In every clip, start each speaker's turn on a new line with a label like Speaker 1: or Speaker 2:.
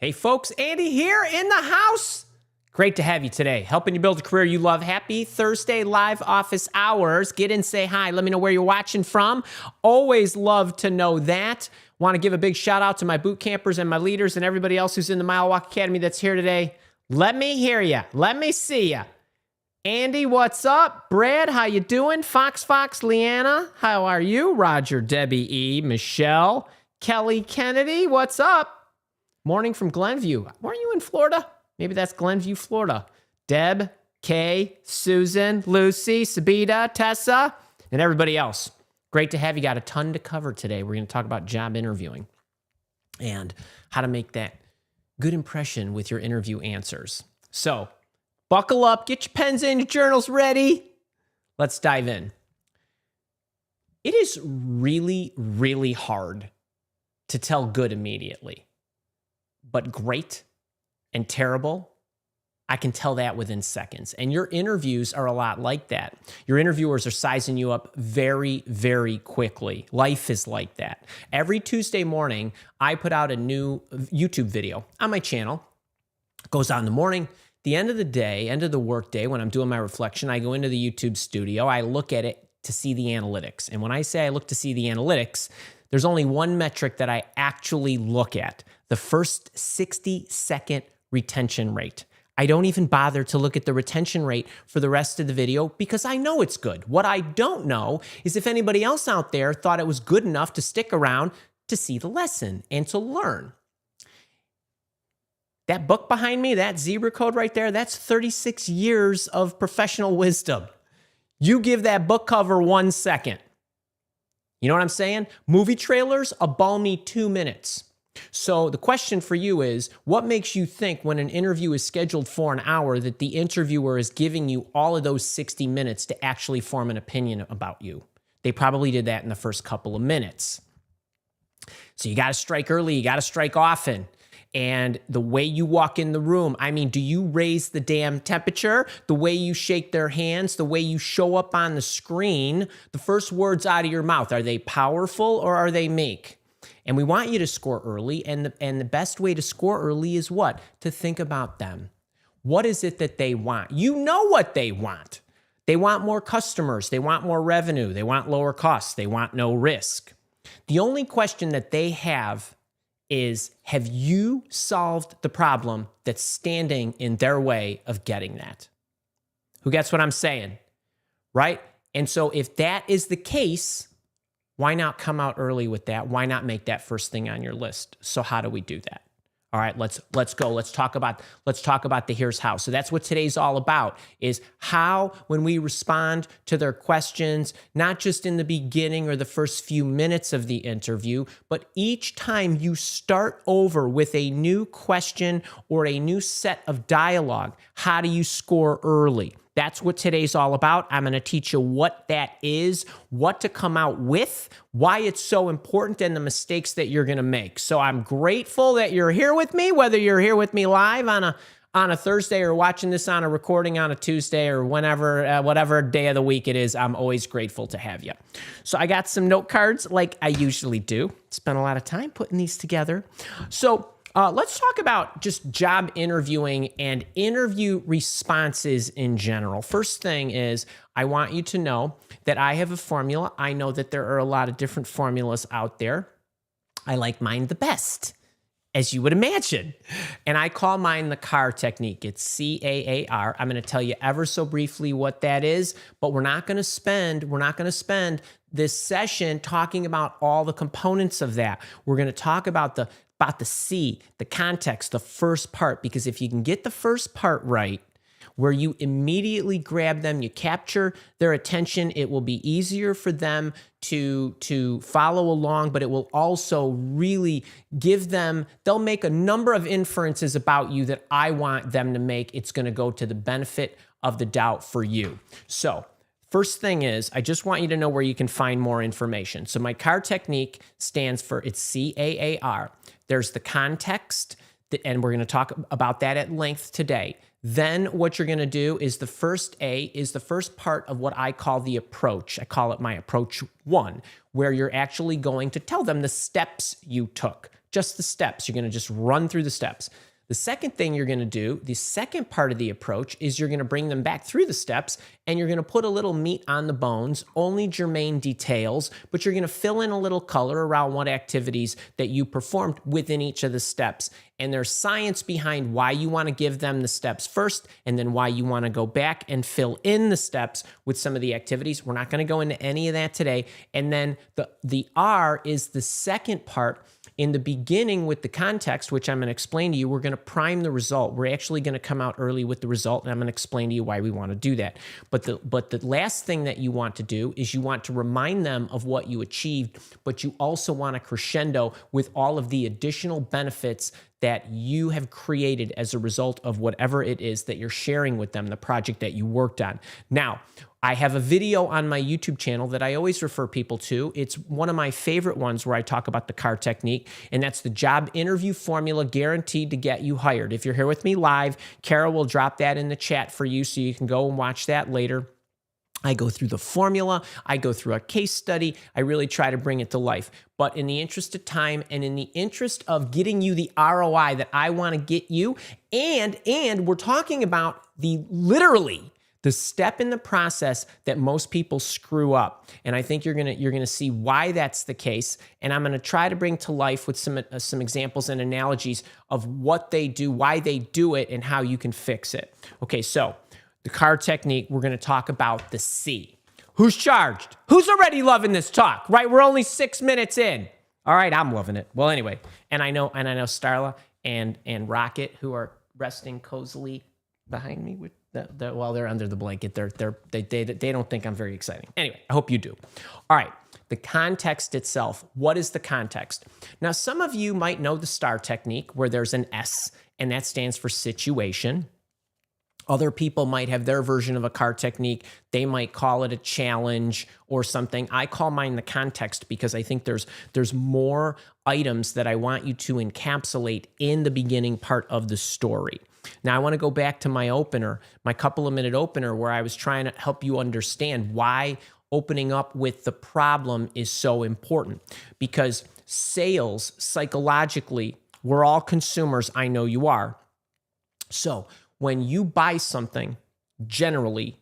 Speaker 1: Hey folks, Andy here in the house. Great to have you today. Helping you build a career you love. Happy Thursday live office hours. Get in, say hi. Let me know where you're watching from. Always love to know that. Want to give a big shout out to my boot campers and my leaders and everybody else who's in the Mile Walk Academy that's here today. Let me hear you. Let me see you. Andy, what's up? Brad, how you doing? Fox, Leanna, how are you? Roger, Debbie E, Michelle, Kelly Kennedy, what's up? Morning from Glenview. Weren't you in Florida? Maybe that's Glenview, Florida. Deb, Kay, Susan, Lucy, Sabita, Tessa, and everybody else. Great to have you. Got a ton to cover today. We're going to talk about job interviewing and how to make that good impression with your interview answers. So buckle up, get your pens and your journals ready. Let's dive in. It is really, really hard to tell good immediately. But great and terrible, I can tell that within seconds. And your interviews are a lot like that. Your interviewers are sizing you up very, very quickly. Life is like that. Every Tuesday morning, I put out a new YouTube video on my channel. It goes out in the morning. The end of the day, end of the work day, when I'm doing my reflection, I go into the YouTube studio. I look at it to see the analytics. And when I say I look to see the analytics, there's only one metric that I actually look at, the first 60-second retention rate. I don't even bother to look at the retention rate for the rest of the video because I know it's good. What I don't know is if anybody else out there thought it was good enough to stick around to see the lesson and to learn. That book behind me, that ZEBRA code right there, that's 36 years of professional wisdom. You give that book cover 1 second. You know what I'm saying? Movie trailers, a balmy 2 minutes. So the question for you is, what makes you think when an interview is scheduled for an hour that the interviewer is giving you all of those 60 minutes to actually form an opinion about you? They probably did that in the first couple of minutes. So you got to strike early, you got to strike often. And the way you walk in the room, I mean, do you raise the damn temperature? The way you shake their hands, the way you show up on the screen, the first words out of your mouth, are they powerful or are they meek? And we want you to score early. And the best way to score early is what? To think about them. What is it that they want? You know what they want. They want more customers. They want more revenue. They want lower costs. They want no risk. The only question that they have is, have you solved the problem that's standing in their way of getting that? Who gets what I'm saying? Right? And so if that is the case, why not come out early with that? Why not make that first thing on your list? So how do we do that? All right, let's go. Let's talk about the here's how. So that's what today's all about, is how, when we respond to their questions, not just in the beginning or the first few minutes of the interview, but each time you start over with a new question or a new set of dialogue, how do you score early? That's what today's all about. I'm going to teach you what that is, what to come out with, why it's so important, and the mistakes that you're going to make. So I'm grateful that you're here with me, whether you're here with me live on a Thursday or watching this on a recording on a Tuesday or whenever, whatever day of the week it is. I'm always grateful to have you. So I got some note cards like I usually do. Spent a lot of time putting these together. So let's talk about just job interviewing and interview responses in general. First thing is, I want you to know that I have a formula. I know that there are a lot of different formulas out there. I like mine the best, as you would imagine. And I call mine the CAR technique. It's C-A-A-R. I'm going to tell you ever so briefly what that is, but we're not going to spend this session talking about all the components of that. We're going to talk about the C, the context, the first part, because if you can get the first part right, where you immediately grab them, you capture their attention, it will be easier for them to follow along, but it will also really give them, they'll make a number of inferences about you that I want them to make. It's going to go to the benefit of the doubt for you. So first thing is, I just want you to know where you can find more information. So my CAR technique stands for, it's C-A-A-R. There's the context, and we're going to talk about that at length today. Then what you're going to do is the first A is the first part of what I call the approach. I call it my approach 1, where you're actually going to tell them the steps you took just the steps. You're going to just run through the steps. The second thing you're going to do, the second part of the approach, is you're going to bring them back through the steps and you're going to put a little meat on the bones, only germane details, but you're going to fill in a little color around what activities that you performed within each of the steps. And there's science behind why you want to give them the steps first and then why you want to go back and fill in the steps with some of the activities. We're not going to go into any of that today. And then the R is the second part. In the beginning with the context, which I'm going to explain to you, we're going to prime the result. We're actually going to come out early with the result, and I'm going to explain to you why we want to do that. But the last thing that you want to do is you want to remind them of what you achieved, but you also want to crescendo with all of the additional benefits that you have created as a result of whatever it is that you're sharing with them, the project that you worked on. Now, I have a video on my YouTube channel that I always refer people to. It's one of my favorite ones where I talk about the CAR technique, and that's the job interview formula guaranteed to get you hired. If you're here with me live, Kara will drop that in the chat for you so you can go and watch that later. I go through the formula, I go through a case study, I really try to bring it to life. But in the interest of time and in the interest of getting you the ROI that I want to get you, and we're talking about literally the step in the process that most people screw up. And I think you're gonna see why that's the case. And I'm gonna try to bring to life with some examples and analogies of what they do, why they do it, and how you can fix it. Okay, so the CAR technique, we're going to talk about the C. Who's charged? Who's already loving this talk, right? We're only 6 minutes in. All right, I'm loving it. Well, anyway, and I know Starla and Rocket, who are resting cozily behind me with while they're under the blanket. They don't think I'm very exciting. Anyway, I hope you do. All right, the context itself. What is the context? Now, some of you might know the STAR technique, where there's an S, and that stands for situation. Other people might have their version of a CAR technique. They might call it a challenge or something. I call mine the context because I think there's more items that I want you to encapsulate in the beginning part of the story. Now, I want to go back to my opener, my couple of minute opener, where I was trying to help you understand why opening up with the problem is so important. Because sales, psychologically, we're all consumers. I know you are. So when you buy something, generally,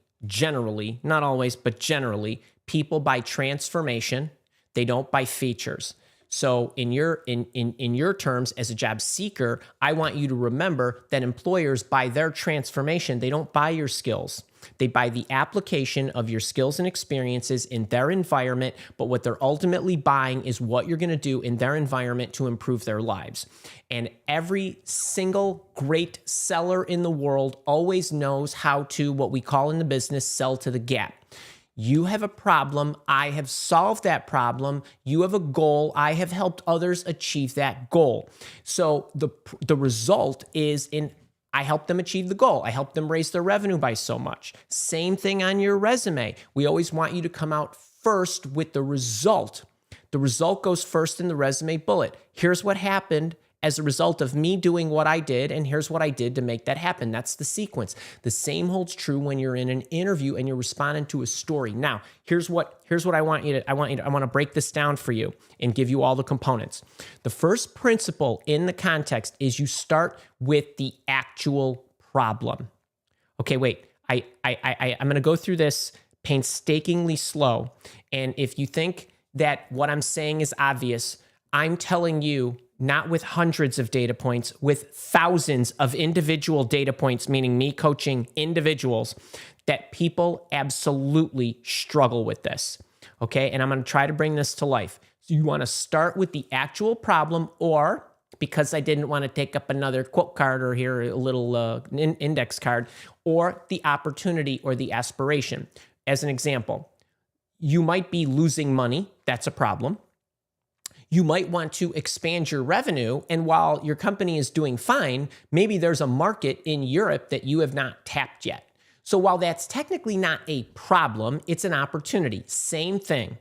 Speaker 1: not always, but generally, people buy transformation. They don't buy features. So in your terms as a job seeker, I want you to remember that employers buy their transformation. They don't buy your skills. They buy the application of your skills and experiences in their environment, but what they're ultimately buying is what you're going to do in their environment to improve their lives. And every single great seller in the world always knows how to, what we call in the business, sell to the gap. You have a problem, I have solved that problem. You have a goal, I have helped others achieve that goal. So the result is I helped them achieve the goal. I helped them raise their revenue by so much. Same thing on your resume. We always want you to come out first with the result. The result goes first in the resume bullet. Here's what happened as a result of me doing what I did, and here's what I did to make that happen. That's the sequence. The same holds true when you're in an interview and you're responding to a story. Now, here's what I want to break this down for you and give you all the components. The first principle in the context is you start with the actual problem. Okay, wait. I'm going to go through this painstakingly slow, and if you think that what I'm saying is obvious, I'm telling you, not with hundreds of data points, with thousands of individual data points, meaning me coaching individuals, that people absolutely struggle with this, okay? And I'm going to try to bring this to life. So you want to start with the actual problem, or because I didn't want to take up another quote card or here a little index card, or the opportunity or the aspiration. As an example, you might be losing money. That's a problem. You might want to expand your revenue, and while your company is doing fine, maybe there's a market in Europe that you have not tapped yet. So while that's technically not a problem, it's an opportunity. Same thing,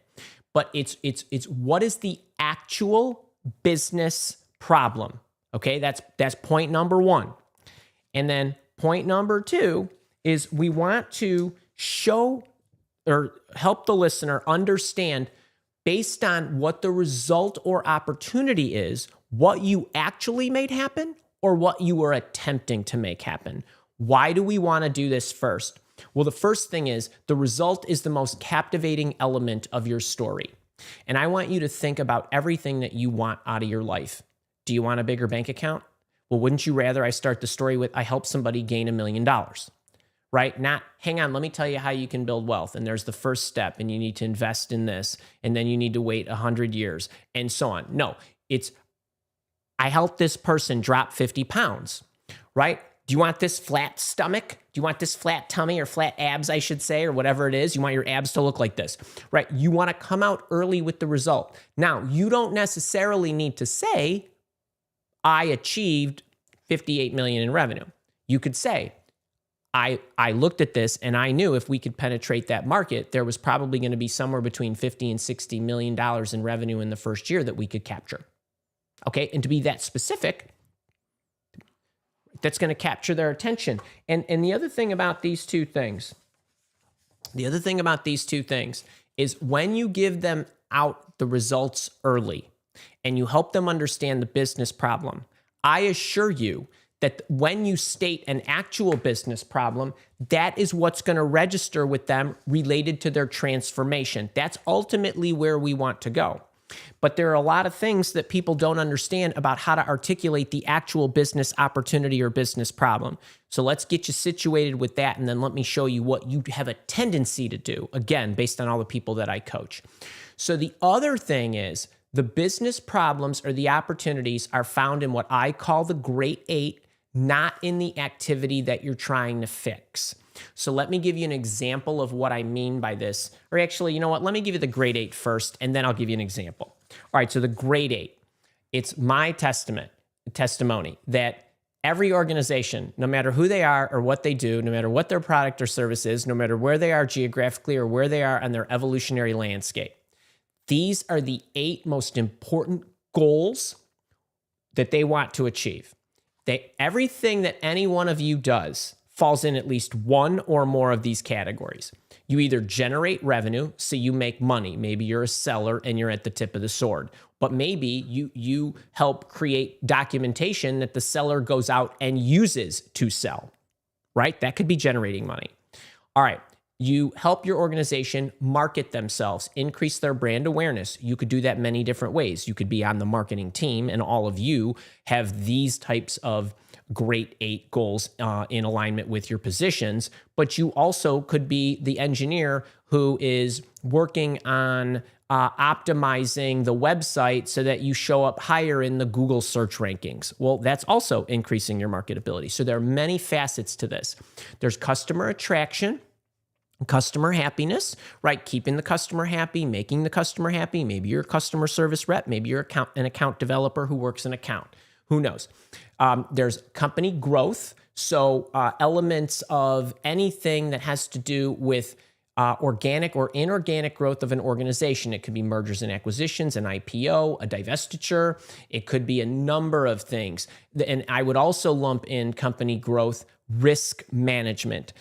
Speaker 1: but it's what is the actual business problem? Okay, that's point number one. And then point number two is we want to show or help the listener understand, based on what the result or opportunity is, what you actually made happen or what you were attempting to make happen? Why do we want to do this first? Well, the first thing is the result is the most captivating element of your story. And I want you to think about everything that you want out of your life. Do you want a bigger bank account? Well, wouldn't you rather I start the story with, I help somebody gain $1 million, right? Not, hang on, let me tell you how you can build wealth. And there's the first step, and you need to invest in this. And then you need to wait 100 years and so on. No, it's, I helped this person drop 50 pounds, right? Do you want this flat stomach? Do you want this flat tummy or flat abs, I should say, or whatever it is? You want your abs to look like this, right? You want to come out early with the result. Now, you don't necessarily need to say, I achieved 58 million in revenue. You could say, I looked at this and I knew if we could penetrate that market, there was probably going to be somewhere between 50 and 60 million dollars in revenue in the first year that we could capture. Okay, and to be that specific, that's going to capture their attention. And the other thing about these two things, is when you give them out the results early and you help them understand the business problem, I assure you that when you state an actual business problem, that is what's going to register with them related to their transformation. That's ultimately where we want to go. But there are a lot of things that people don't understand about how to articulate the actual business opportunity or business problem. So let's get you situated with that, and then let me show you what you have a tendency to do, again, based on all the people that I coach. So the other thing is the business problems or the opportunities are found in what I call the Great Eight, not in the activity that you're trying to fix. So let me give you an example of what I mean by this. Or actually, you know what? Let me give you the Great Eight first, and then I'll give you an example. All right, so the Great Eight, it's my testimony that every organization, no matter who they are or what they do, no matter what their product or service is, no matter where they are geographically or where they are on their evolutionary landscape, these are the 8 most important goals that they want to achieve. Everything that any one of you does falls in at least one or more of these categories. You either generate revenue, so you make money. Maybe you're a seller and you're at the tip of the sword. But maybe you help create documentation that the seller goes out and uses to sell, right? That could be generating money. All right. You help your organization market themselves, increase their brand awareness. You could do that many different ways. You could be on the marketing team, and all of you have these types of Great Eight goals in alignment with your positions, but you also could be the engineer who is working on optimizing the website so that you show up higher in the Google search rankings. Well, that's also increasing your marketability. So there are many facets to this. There's customer attraction, customer happiness, right? Keeping the customer happy, making the customer happy. Maybe you're a customer service rep. Maybe you're an account developer who works an account. Who knows? There's company growth. So elements of anything that has to do with organic or inorganic growth of an organization. It could be mergers and acquisitions, an IPO, a divestiture. It could be a number of things. And I would also lump in company growth, risk management,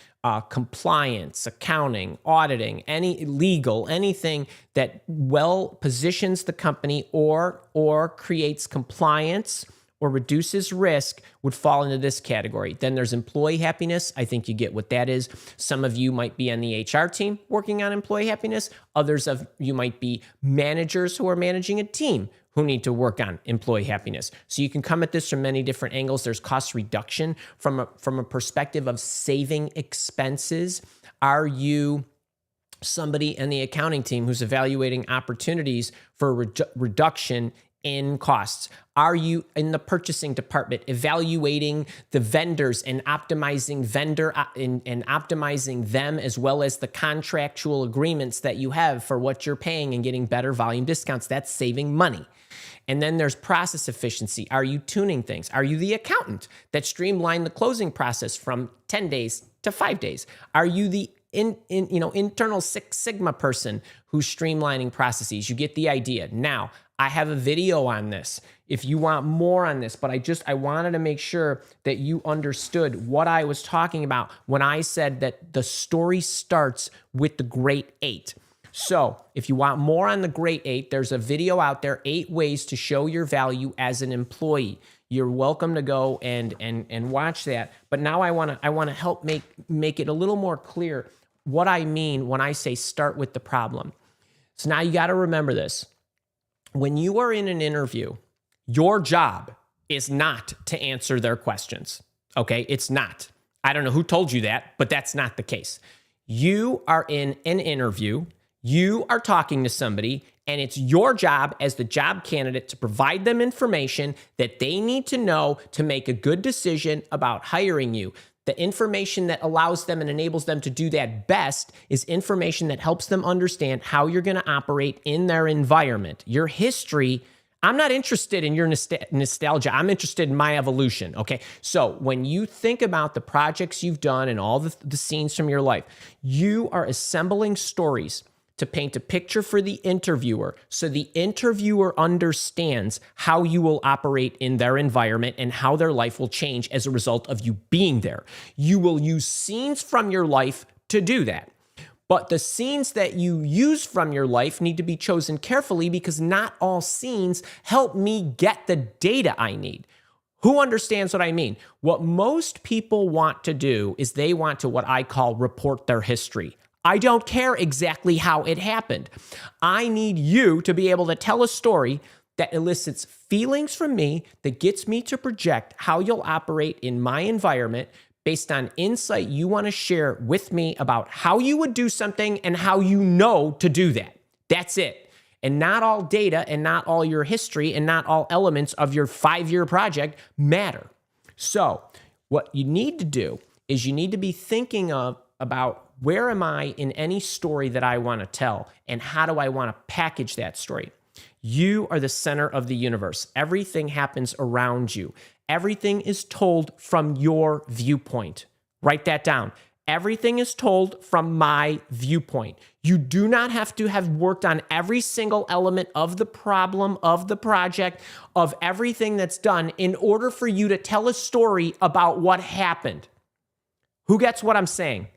Speaker 1: compliance, accounting, auditing, any legal, anything that well positions the company or creates compliance or reduces risk would fall into this category. Then there's employee happiness. I think you get what that is. Some of you might be on the HR team working on employee happiness. Others of you might be managers who are managing a team who need to work on employee happiness. So you can come at this from many different angles. There's cost reduction from a perspective of saving expenses. Are you somebody in the accounting team who's evaluating opportunities for reduction in costs? Are you in the purchasing department evaluating the vendors and optimizing and optimizing them, as well as the contractual agreements that you have for what you're paying and getting better volume discounts? That's saving money. And then there's process efficiency. Are you tuning things? Are you the accountant that streamlined the closing process from 10 days to 5 days? Are you the internal Six Sigma person who's streamlining processes? You get the idea. Now, I have a video on this if you want more on this, but I wanted to make sure that you understood what I was talking about when I said that the story starts with the Great Eight. So if you want more on the Great 8, there's a video out there, 8 ways to show your value as an employee. You're welcome to go and watch that. But now I want to help make it a little more clear what I mean when I say start with the problem. So now you got to remember this. When you are in an interview, your job is not to answer their questions. Okay? It's not. I don't know who told you that, but that's not the case. You are in an interview. You are talking to somebody, and it's your job as the job candidate to provide them information that they need to know to make a good decision about hiring you. The information that allows them and enables them to do that best is information that helps them understand how you're going to operate in their environment. Your history, I'm not interested in your nostalgia. I'm interested in my evolution, okay? So when you think about the projects you've done and all the scenes from your life, you are assembling stories to paint a picture for the interviewer so the interviewer understands how you will operate in their environment and how their life will change as a result of you being there. You will use scenes from your life to do that. But the scenes that you use from your life need to be chosen carefully because not all scenes help me get the data I need. Who understands what I mean? What most people want to do is they want to what I call report their history. I don't care exactly how it happened. I need you to be able to tell a story that elicits feelings from me that gets me to project how you'll operate in my environment based on insight you want to share with me about how you would do something and how you know to do that. That's it. And not all data and not all your history and not all elements of your 5-year project matter. So what you need to do is you need to be thinking about where am I in any story that I want to tell, and how do I want to package that story? You are the center of the universe. Everything happens around you. Everything is told from your viewpoint. Write that down. Everything is told from my viewpoint. You do not have to have worked on every single element of the problem, of the project, of everything that's done in order for you to tell a story about what happened. Who gets what I'm saying?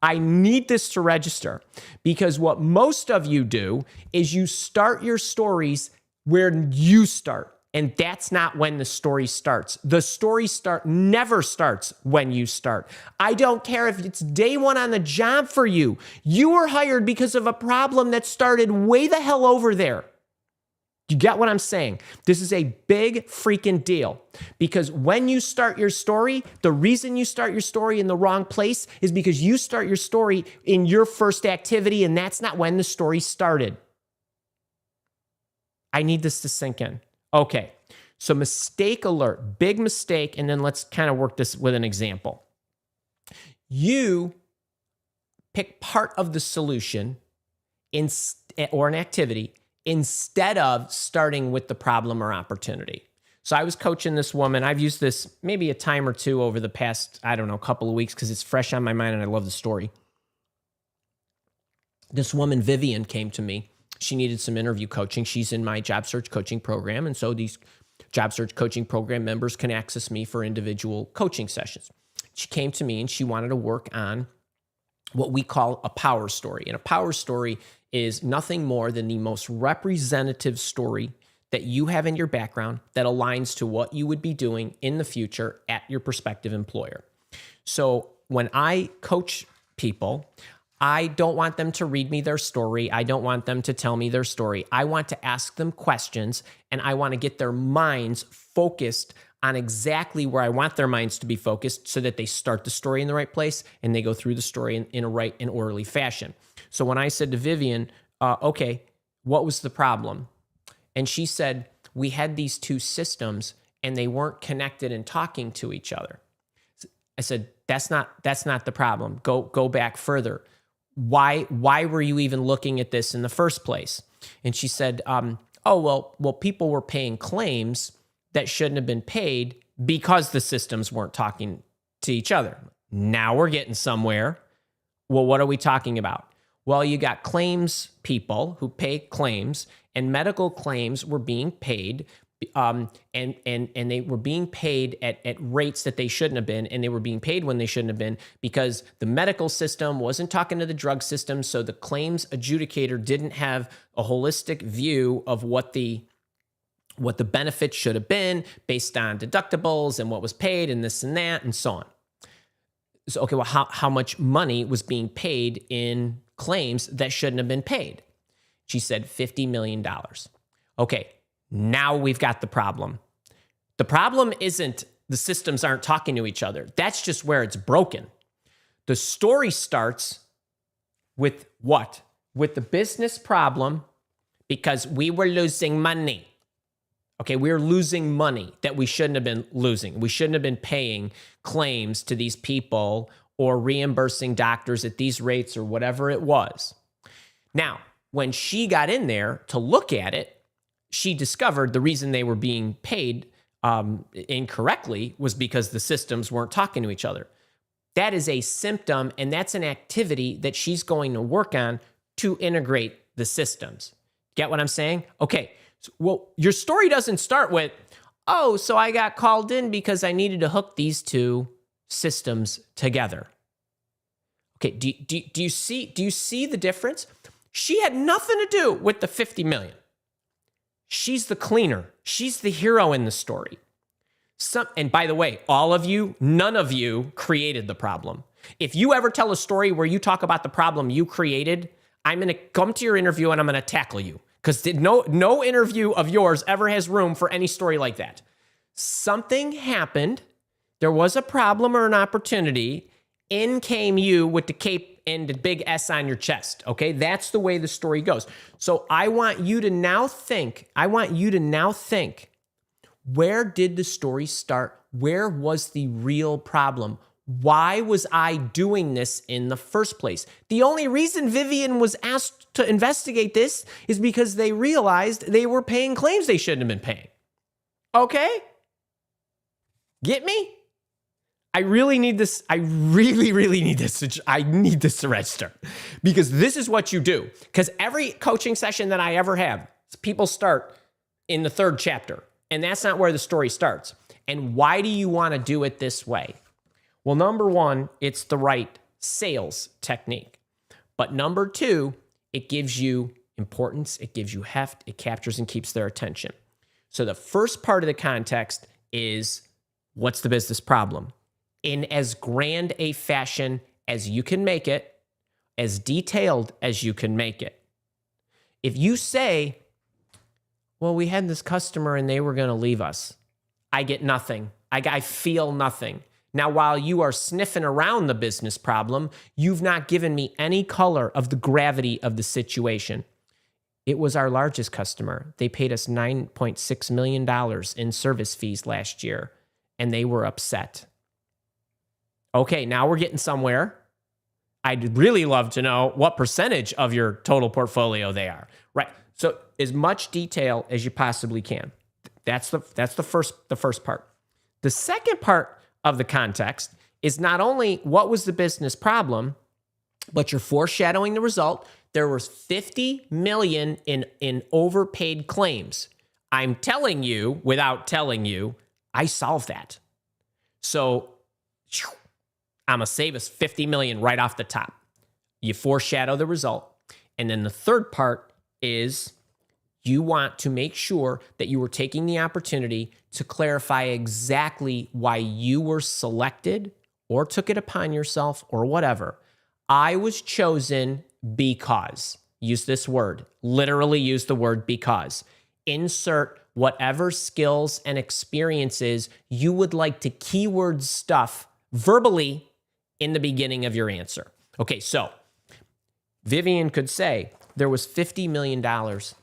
Speaker 1: I need this to register because what most of you do is you start your stories where you start, and that's not when the story starts. The story never starts when you start. I don't care if it's day 1 on the job for you. You were hired because of a problem that started way the hell over there. You get what I'm saying? This is a big freaking deal because when you start your story, the reason you start your story in the wrong place is because you start your story in your first activity, and that's not when the story started. I need this to sink in. Okay, so mistake alert, big mistake, and then let's kind of work this with an example. You pick part of the solution or an activity instead of starting with the problem or opportunity. So I was coaching this woman. I've used this maybe a time or two over the past, couple of weeks because it's fresh on my mind and I love the story. This woman, Vivian, came to me. She needed some interview coaching. She's in my job search coaching program. And so these job search coaching program members can access me for individual coaching sessions. She came to me and she wanted to work on what we call a power story. And a power story is nothing more than the most representative story that you have in your background that aligns to what you would be doing in the future at your prospective employer. So when I coach people, I don't want them to read me their story. I don't want them to tell me their story. I want to ask them questions, and I want to get their minds focused on exactly where I want their minds to be focused so that they start the story in the right place and they go through the story in a right and orderly fashion. So when I said to Vivian, okay, what was the problem? And she said, we had these 2 systems and they weren't connected and talking to each other. I said, that's not the problem. Go back further. Why were you even looking at this in the first place? And she said, well, people were paying claims that shouldn't have been paid because the systems weren't talking to each other. Now we're getting somewhere. Well, what are we talking about? Well, you got claims people who pay claims, and medical claims were being paid and they were being paid at rates that they shouldn't have been, and they were being paid when they shouldn't have been because the medical system wasn't talking to the drug system, so the claims adjudicator didn't have a holistic view of what the benefits should have been based on deductibles and what was paid and this and that and so on. So, okay, well, how much money was being paid in claims that shouldn't have been paid? She said $50 million. Okay, now we've got the problem. The problem isn't the systems aren't talking to each other. That's just where it's broken. The story starts with what? With the business problem because we were losing money. Okay, we're losing money that we shouldn't have been losing. We shouldn't have been paying claims to these people or reimbursing doctors at these rates or whatever it was. Now, when she got in there to look at it, she discovered the reason they were being paid incorrectly was because the systems weren't talking to each other. That is a symptom, and that's an activity that she's going to work on to integrate the systems. Get what I'm saying? Okay, so, well, your story doesn't start with, oh, so I got called in because I needed to hook these two systems together. Okay, do you see the difference? She had nothing to do with the 50 million. She's the cleaner. She's the hero in the story. And by the way, all of you, none of you created the problem. If you ever tell a story where you talk about the problem you created, I'm going to come to your interview and I'm going to tackle you because no interview of yours ever has room for any story like that. Something happened. There was a problem or an opportunity. In came you with the cape and the big S on your chest, okay? That's the way the story goes. So I want you to now think, where did the story start? Where was the real problem? Why was I doing this in the first place? The only reason Vivian was asked to investigate this is because they realized they were paying claims they shouldn't have been paying. Okay? Get me? I really need this. I really need this. I need this to register because this is what you do. Because every coaching session that I ever have, people start in the third chapter, and that's not where the story starts. And why do you want to do it this way? Well, number one, it's the right sales technique. But number two, it gives you importance, it gives you heft, it captures and keeps their attention. So the first part of the context is what's the business problem? In as grand a fashion as you can make it, as detailed as you can make it. If you say, well, we had this customer and they were going to leave us, I get nothing. I feel nothing. Now, while you are sniffing around the business problem, you've not given me any color of the gravity of the situation. It was our largest customer. They paid us $9.6 million in service fees last year, and they were upset. Okay, now we're getting somewhere. I'd really love to know what percentage of your total portfolio they are. Right. So as much detail as you possibly can. That's the first part. The second part of the context is not only what was the business problem, but you're foreshadowing the result. There was 50 million in overpaid claims. I'm telling you, without telling you, I solved that. So I'm going to save us 50 million right off the top. You foreshadow the result. And then the third part is you want to make sure that you were taking the opportunity to clarify exactly why you were selected or took it upon yourself or whatever. I was chosen because. Use this word. Literally use the word because. Insert whatever skills and experiences you would like to keyword stuff verbally in the beginning of your answer. Okay, so Vivian could say there was $50 million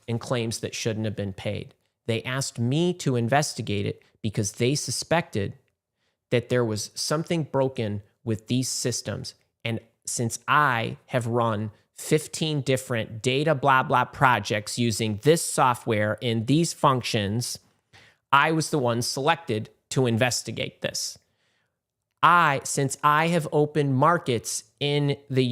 Speaker 1: in claims that shouldn't have been paid. They asked me to investigate it because they suspected that there was something broken with these systems. And since I have run 15 different data blah blah projects using this software in these functions, I was the one selected to investigate this. Since I have opened markets in the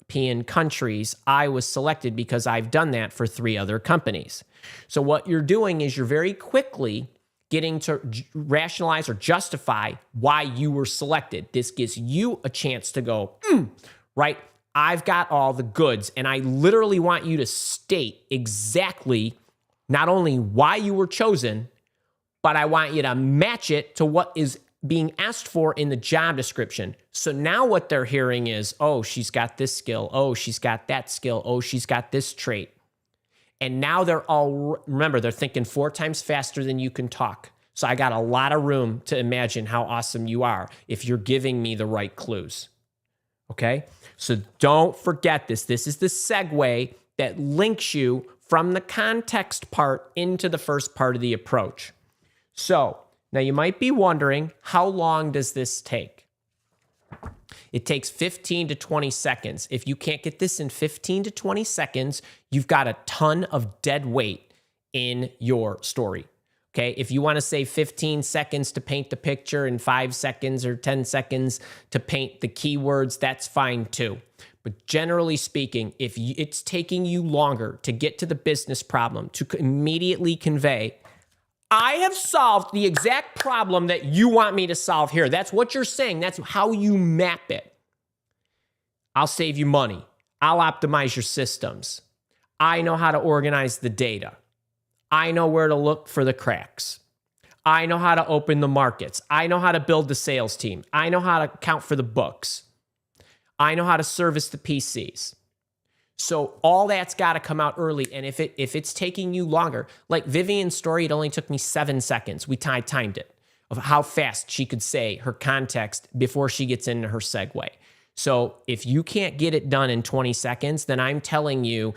Speaker 1: European countries, I was selected because I've done that for 3 other companies. So what you're doing is you're very quickly getting to rationalize or justify why you were selected. This gives you a chance to go, right? I've got all the goods, and I literally want you to state exactly not only why you were chosen, but I want you to match it to what is being asked for in the job description. So now what they're hearing is, oh, she's got this skill. Oh, she's got that skill. Oh, she's got this trait. And now they're all, remember, they're thinking 4 times faster than you can talk. So I got a lot of room to imagine how awesome you are if you're giving me the right clues. Okay? So don't forget this. This is the segue that links you from the context part into the first part of the approach. So now you might be wondering, how long does this take? It takes 15 to 20 seconds. If you can't get this in 15 to 20 seconds, you've got a ton of dead weight in your story. Okay, if you want to say 15 seconds to paint the picture and 5 seconds or 10 seconds to paint the keywords, that's fine too. But generally speaking, if it's taking you longer to get to the business problem, to immediately convey, I have solved the exact problem that you want me to solve here. That's what you're saying. That's how you map it. I'll save you money. I'll optimize your systems. I know how to organize the data. I know where to look for the cracks. I know how to open the markets. I know how to build the sales team. I know how to count for the books. I know how to service the PCs. So all that's got to come out early. And if it's taking you longer, like Vivian's story, it only took me 7 seconds. We timed it of how fast she could say her context before she gets into her segue. So if you can't get it done in 20 seconds, then I'm telling you,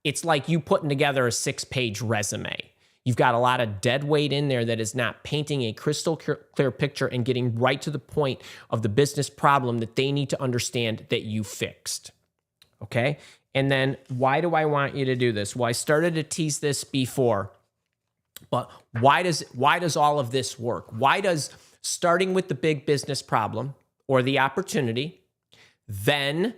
Speaker 1: it's like you putting together a 6-page resume. You've got a lot of dead weight in there that is not painting a crystal clear picture and getting right to the point of the business problem that they need to understand that you fixed. Okay? And then why do I want you to do this? Well, I started to tease this before, but why does all of this work? Why does starting with the big business problem or the opportunity, then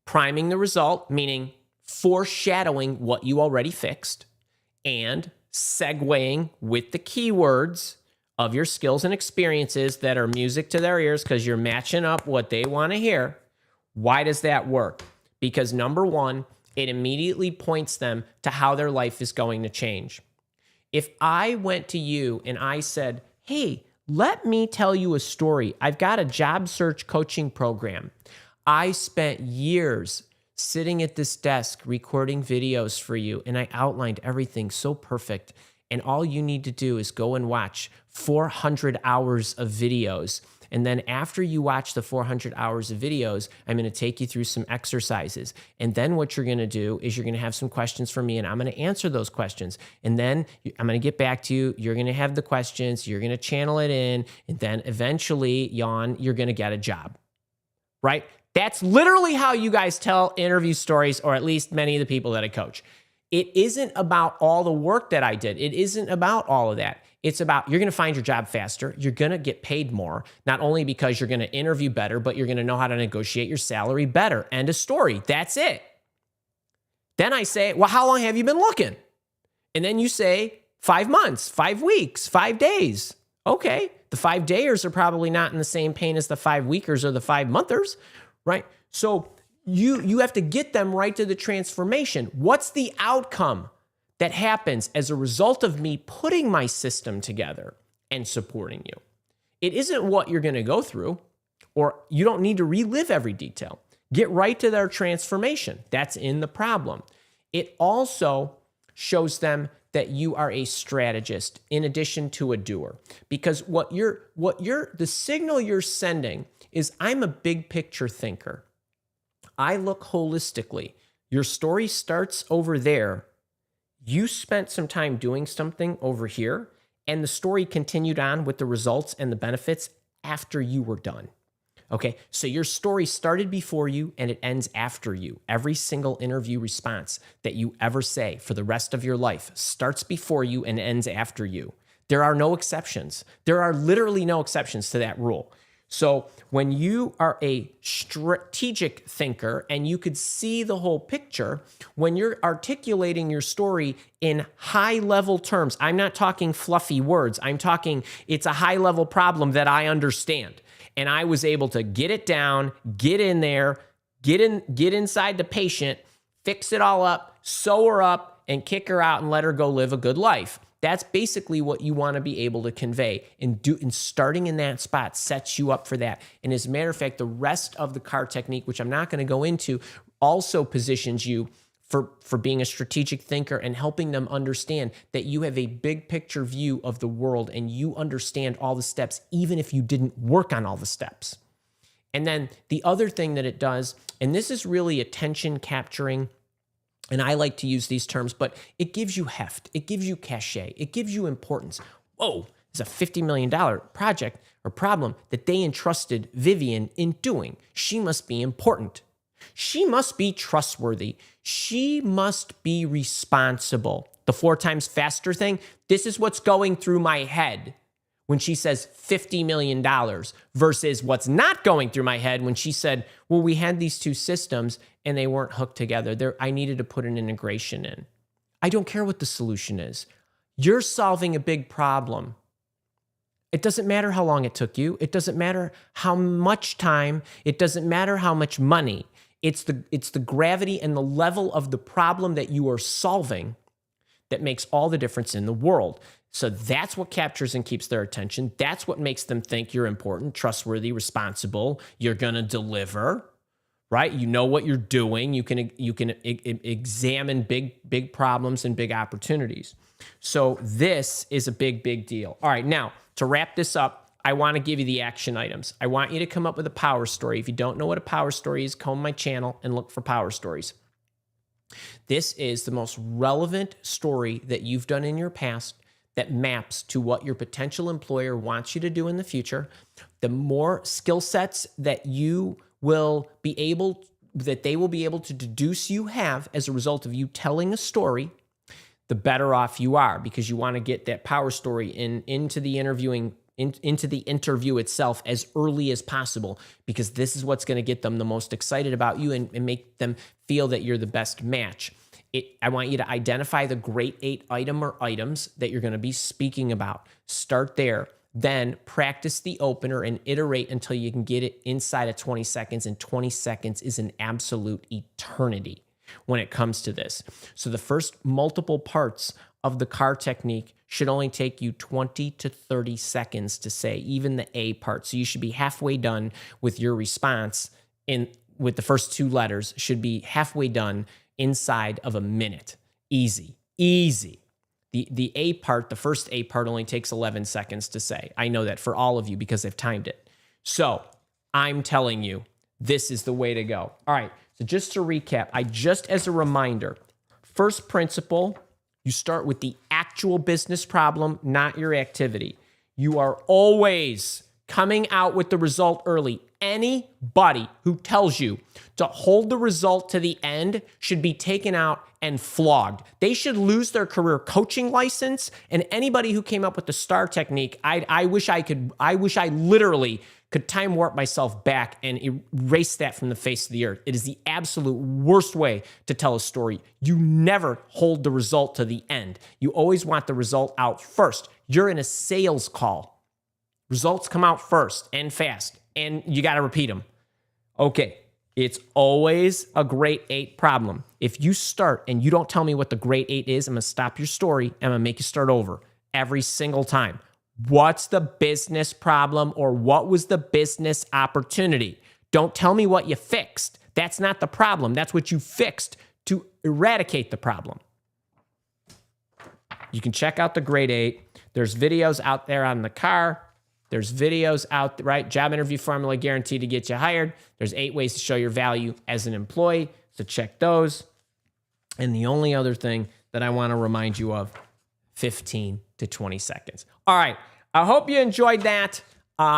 Speaker 1: priming the result, meaning foreshadowing what you already fixed, and segueing with the keywords of your skills and experiences that are music to their ears because you're matching up what they want to hear. Why does that work? Because number one, it immediately points them to how their life is going to change. If I went to you and I said, hey, let me tell you a story. I've got a job search coaching program. I spent years sitting at this desk recording videos for you, and I outlined everything so perfect. And all you need to do is go and watch 400 hours of videos. And then after you watch the 400 hours of videos, I'm going to take you through some exercises. And then what you're going to do is you're going to have some questions for me, and I'm going to answer those questions. And then I'm going to get back to you. You're going to have the questions. You're going to channel it in. And then eventually, you're going to get a job, right? That's literally how you guys tell interview stories, or at least many of the people that I coach. It isn't about all the work that I did. It isn't about all of that. It's about you're going to find your job faster. You're going to get paid more, not only because you're going to interview better, but you're going to know how to negotiate your salary better. End of story. That's it. Then I say, well, how long have you been looking? And then you say 5 months, 5 weeks, 5 days. Okay. The 5-dayers are probably not in the same pain as the 5-weekers or the 5-monthers, right? So you have to get them right to the transformation. What's the outcome that happens as a result of me putting my system together and supporting you? It isn't what you're going to go through, or you don't need to relive every detail. Get right to their transformation. That's in the problem. It also shows them that you are a strategist in addition to a doer, because the signal you're sending is I'm a big picture thinker. I look holistically. Your story starts over there. You spent some time doing something over here, and the story continued on with the results and the benefits after you were done. Okay, so your story started before you and it ends after you. Every single interview response that you ever say for the rest of your life starts before you and ends after you. There are no exceptions. There are literally no exceptions to that rule. So when you are a strategic thinker and you could see the whole picture, when you're articulating your story in high level terms, I'm not talking fluffy words. I'm talking it's a high level problem that I understand. And I was able to get it down, get in there, get inside the patient, fix it all up, sew her up, and kick her out and let her go live a good life. That's basically what you want to be able to convey. And starting in that spot sets you up for that. And as a matter of fact, the rest of the CAR technique, which I'm not going to go into, also positions you for being a strategic thinker and helping them understand that you have a big picture view of the world and you understand all the steps, even if you didn't work on all the steps. And then the other thing that it does, and this is really attention capturing, and I like to use these terms, but it gives you heft, it gives you cachet, it gives you importance. Whoa, it's a $50 million project or problem that they entrusted Vivian in doing. She must be important. She must be trustworthy. She must be responsible. The 4 times faster thing, this is what's going through my head when she says $50 million versus what's not going through my head when she said, well, we had these 2 systems and they weren't hooked together. I needed to put an integration in. I don't care what the solution is. You're solving a big problem. It doesn't matter how long it took you. It doesn't matter how much time. It doesn't matter how much money. It's the gravity and the level of the problem that you are solving that makes all the difference in the world. So that's what captures and keeps their attention. That's what makes them think you're important, trustworthy, responsible. You're going to deliver, right? You know what you're doing. You can examine big problems and big opportunities. So this is a big deal. All right, now to wrap this up, I want to give you the action items. I want you to come up with a power story. If you don't know what a power story is, come on my channel and look for power stories. This is the most relevant story that you've done in your past that maps to what your potential employer wants you to do in the future. The more skill sets that they will be able to deduce you have as a result of you telling a story, the better off you are, because you want to get that power story into the interview itself as early as possible, because this is what's going to get them the most excited about you and make them feel that you're the best match. I want you to identify the great 8 item or items that you're going to be speaking about. Start there. Then practice the opener and iterate until you can get it inside of 20 seconds. And 20 seconds is an absolute eternity when it comes to this. So the first multiple parts of the CAR technique should only take you 20 to 30 seconds to say, even the A part. So you should be halfway done with your response with the first 2 letters, should be halfway done inside of a minute. Easy. The A part, the first A part only takes 11 seconds to say. I know that for all of you because I've timed it. So I'm telling you, this is the way to go. All right, so just to recap, as a reminder, first principle, you start with the actual business problem, not your activity. You are always coming out with the result early. Anybody who tells you to hold the result to the end should be taken out and flogged. They should lose their career coaching license. And anybody who came up with the STAR technique, I wish I literally could time warp myself back and erase that from the face of the earth. It is the absolute worst way to tell a story. You never hold the result to the end. You always want the result out first. You're in a sales call. Results come out first and fast, and you got to repeat them. Okay, it's always a grade 8 problem. If you start and you don't tell me what the grade 8 is, I'm going to stop your story and I'm going to make you start over every single time. What's the business problem, or what was the business opportunity? Don't tell me what you fixed. That's not the problem. That's what you fixed to eradicate the problem. You can check out the grade 8. There's videos out there on the CAR. There's videos out, right? Job interview formula guaranteed to get you hired. There's 8 ways to show your value as an employee. So check those. And the only other thing that I want to remind you of, 15 to 20 seconds. All right. I hope you enjoyed that.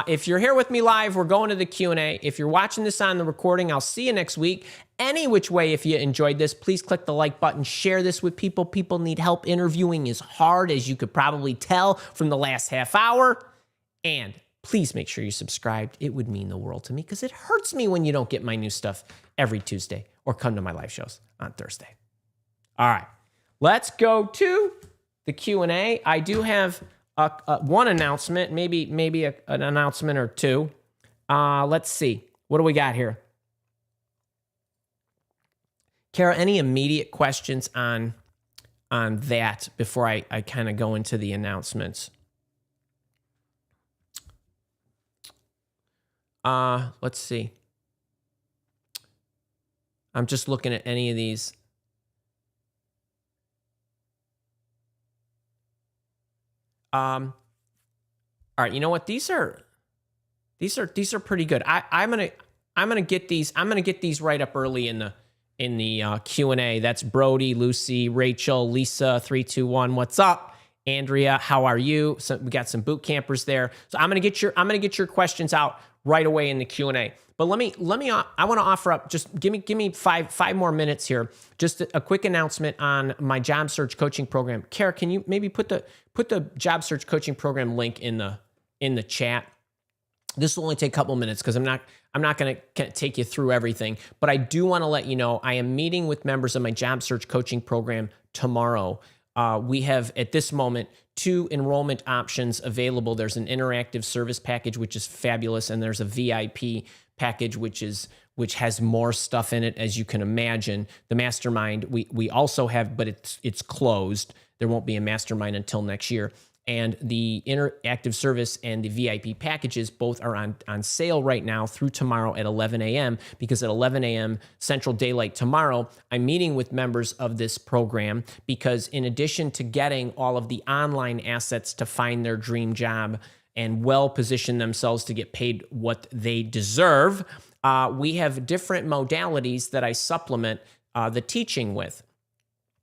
Speaker 1: If you're here with me live, we're going to the Q&A. If you're watching this on the recording, I'll see you next week. Any which way, if you enjoyed this, please click the like button. Share this with people. People need help. Interviewing is hard, as you could probably tell from the last half hour. And please make sure you subscribed. It would mean the world to me because it hurts me when you don't get my new stuff every Tuesday or come to my live shows on Thursday. All right, let's go to the Q&A. I do have one announcement, maybe an announcement or two. Let's see. What do we got here? Kara, any immediate questions on that before I kind of go into the announcements? Let's see. I'm just looking at any of these. All right, you know what? These are pretty good. I'm gonna get these right up early in the Q&A. That's Brody, Lucy, Rachel, Lisa, 321. What's up? Andrea, how are you? So we got some boot campers there. So I'm gonna get your questions out right away in the Q&A. But let me I want to offer up, just give me five more minutes here. Just a quick announcement on my job search coaching program. Kara, can you maybe put the job search coaching program link in the chat? This will only take a couple minutes because I'm not going to take you through everything, but I do want to let you know I am meeting with members of my job search coaching program tomorrow. We have at this moment 2 enrollment options available. There's an interactive service package, which is fabulous, and there's a VIP package, which has more stuff in it, as you can imagine. The mastermind we also have, but it's closed. There won't be a mastermind until next year. And the interactive service and the VIP packages both are on sale right now through tomorrow at 11 a.m. because at 11 a.m. Central Daylight tomorrow, I'm meeting with members of this program because in addition to getting all of the online assets to find their dream job and well position themselves to get paid what they deserve, we have different modalities that I supplement the teaching with.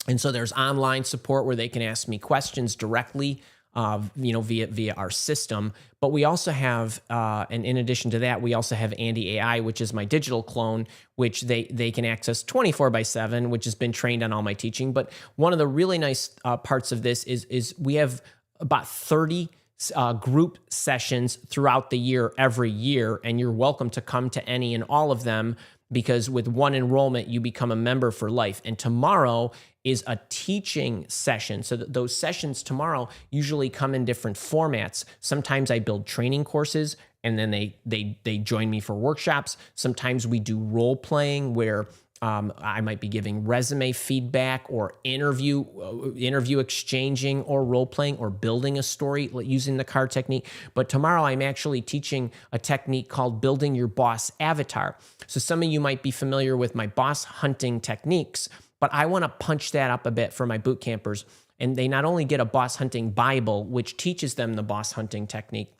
Speaker 1: And so there's online support where they can ask me questions directly, via our system. But we also have, and in addition to that, we also have Andy AI, which is my digital clone, which they can access 24/7, which has been trained on all my teaching. But one of the really nice parts of this is we have about 30 group sessions throughout the year, every year, and you're welcome to come to any and all of them because with one enrollment, you become a member for life. And tomorrow is a teaching session. So those sessions tomorrow usually come in different formats. Sometimes I build training courses and then they join me for workshops. Sometimes we do role playing where I might be giving resume feedback or interview exchanging or role playing or building a story using the card technique. But tomorrow I'm actually teaching a technique called building your boss avatar. So some of you might be familiar with my boss hunting techniques, but I want to punch that up a bit for my boot campers. And they not only get a boss hunting Bible, which teaches them the boss hunting technique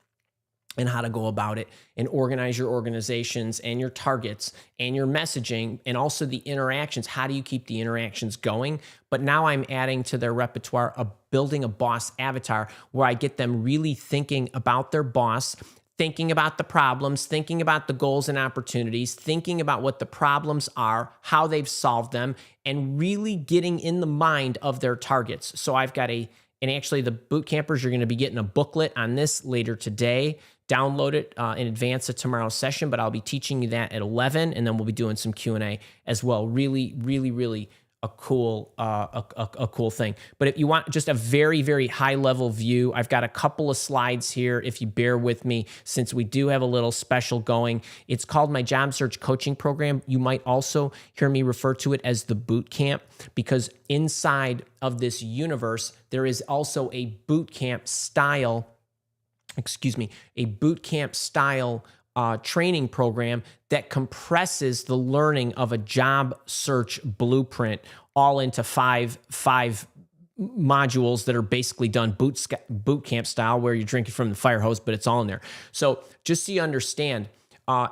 Speaker 1: and how to go about it and organize your organizations and your targets and your messaging and also the interactions. How do you keep the interactions going? But now I'm adding to their repertoire of building a boss avatar where I get them really thinking about their boss, thinking about the problems, thinking about the goals and opportunities, thinking about what the problems are, how they've solved them, and really getting in the mind of their targets. So I've got and actually the boot campers, you're going to be getting a booklet on this later today. Download it in advance of tomorrow's session, but I'll be teaching you that at 11, and then we'll be doing some Q&A as well. Really, really, really a cool thing. But if you want just a very, very high level view, I've got a couple of slides here. If you bear with me, since we do have a little special going, it's called my job search coaching program. You might also hear me refer to it as the boot camp because inside of this universe, there is also a boot camp style training program that compresses the learning of a job search blueprint all into five modules that are basically done boot camp style where you're drinking from the fire hose, but it's all in there. So just so you understand,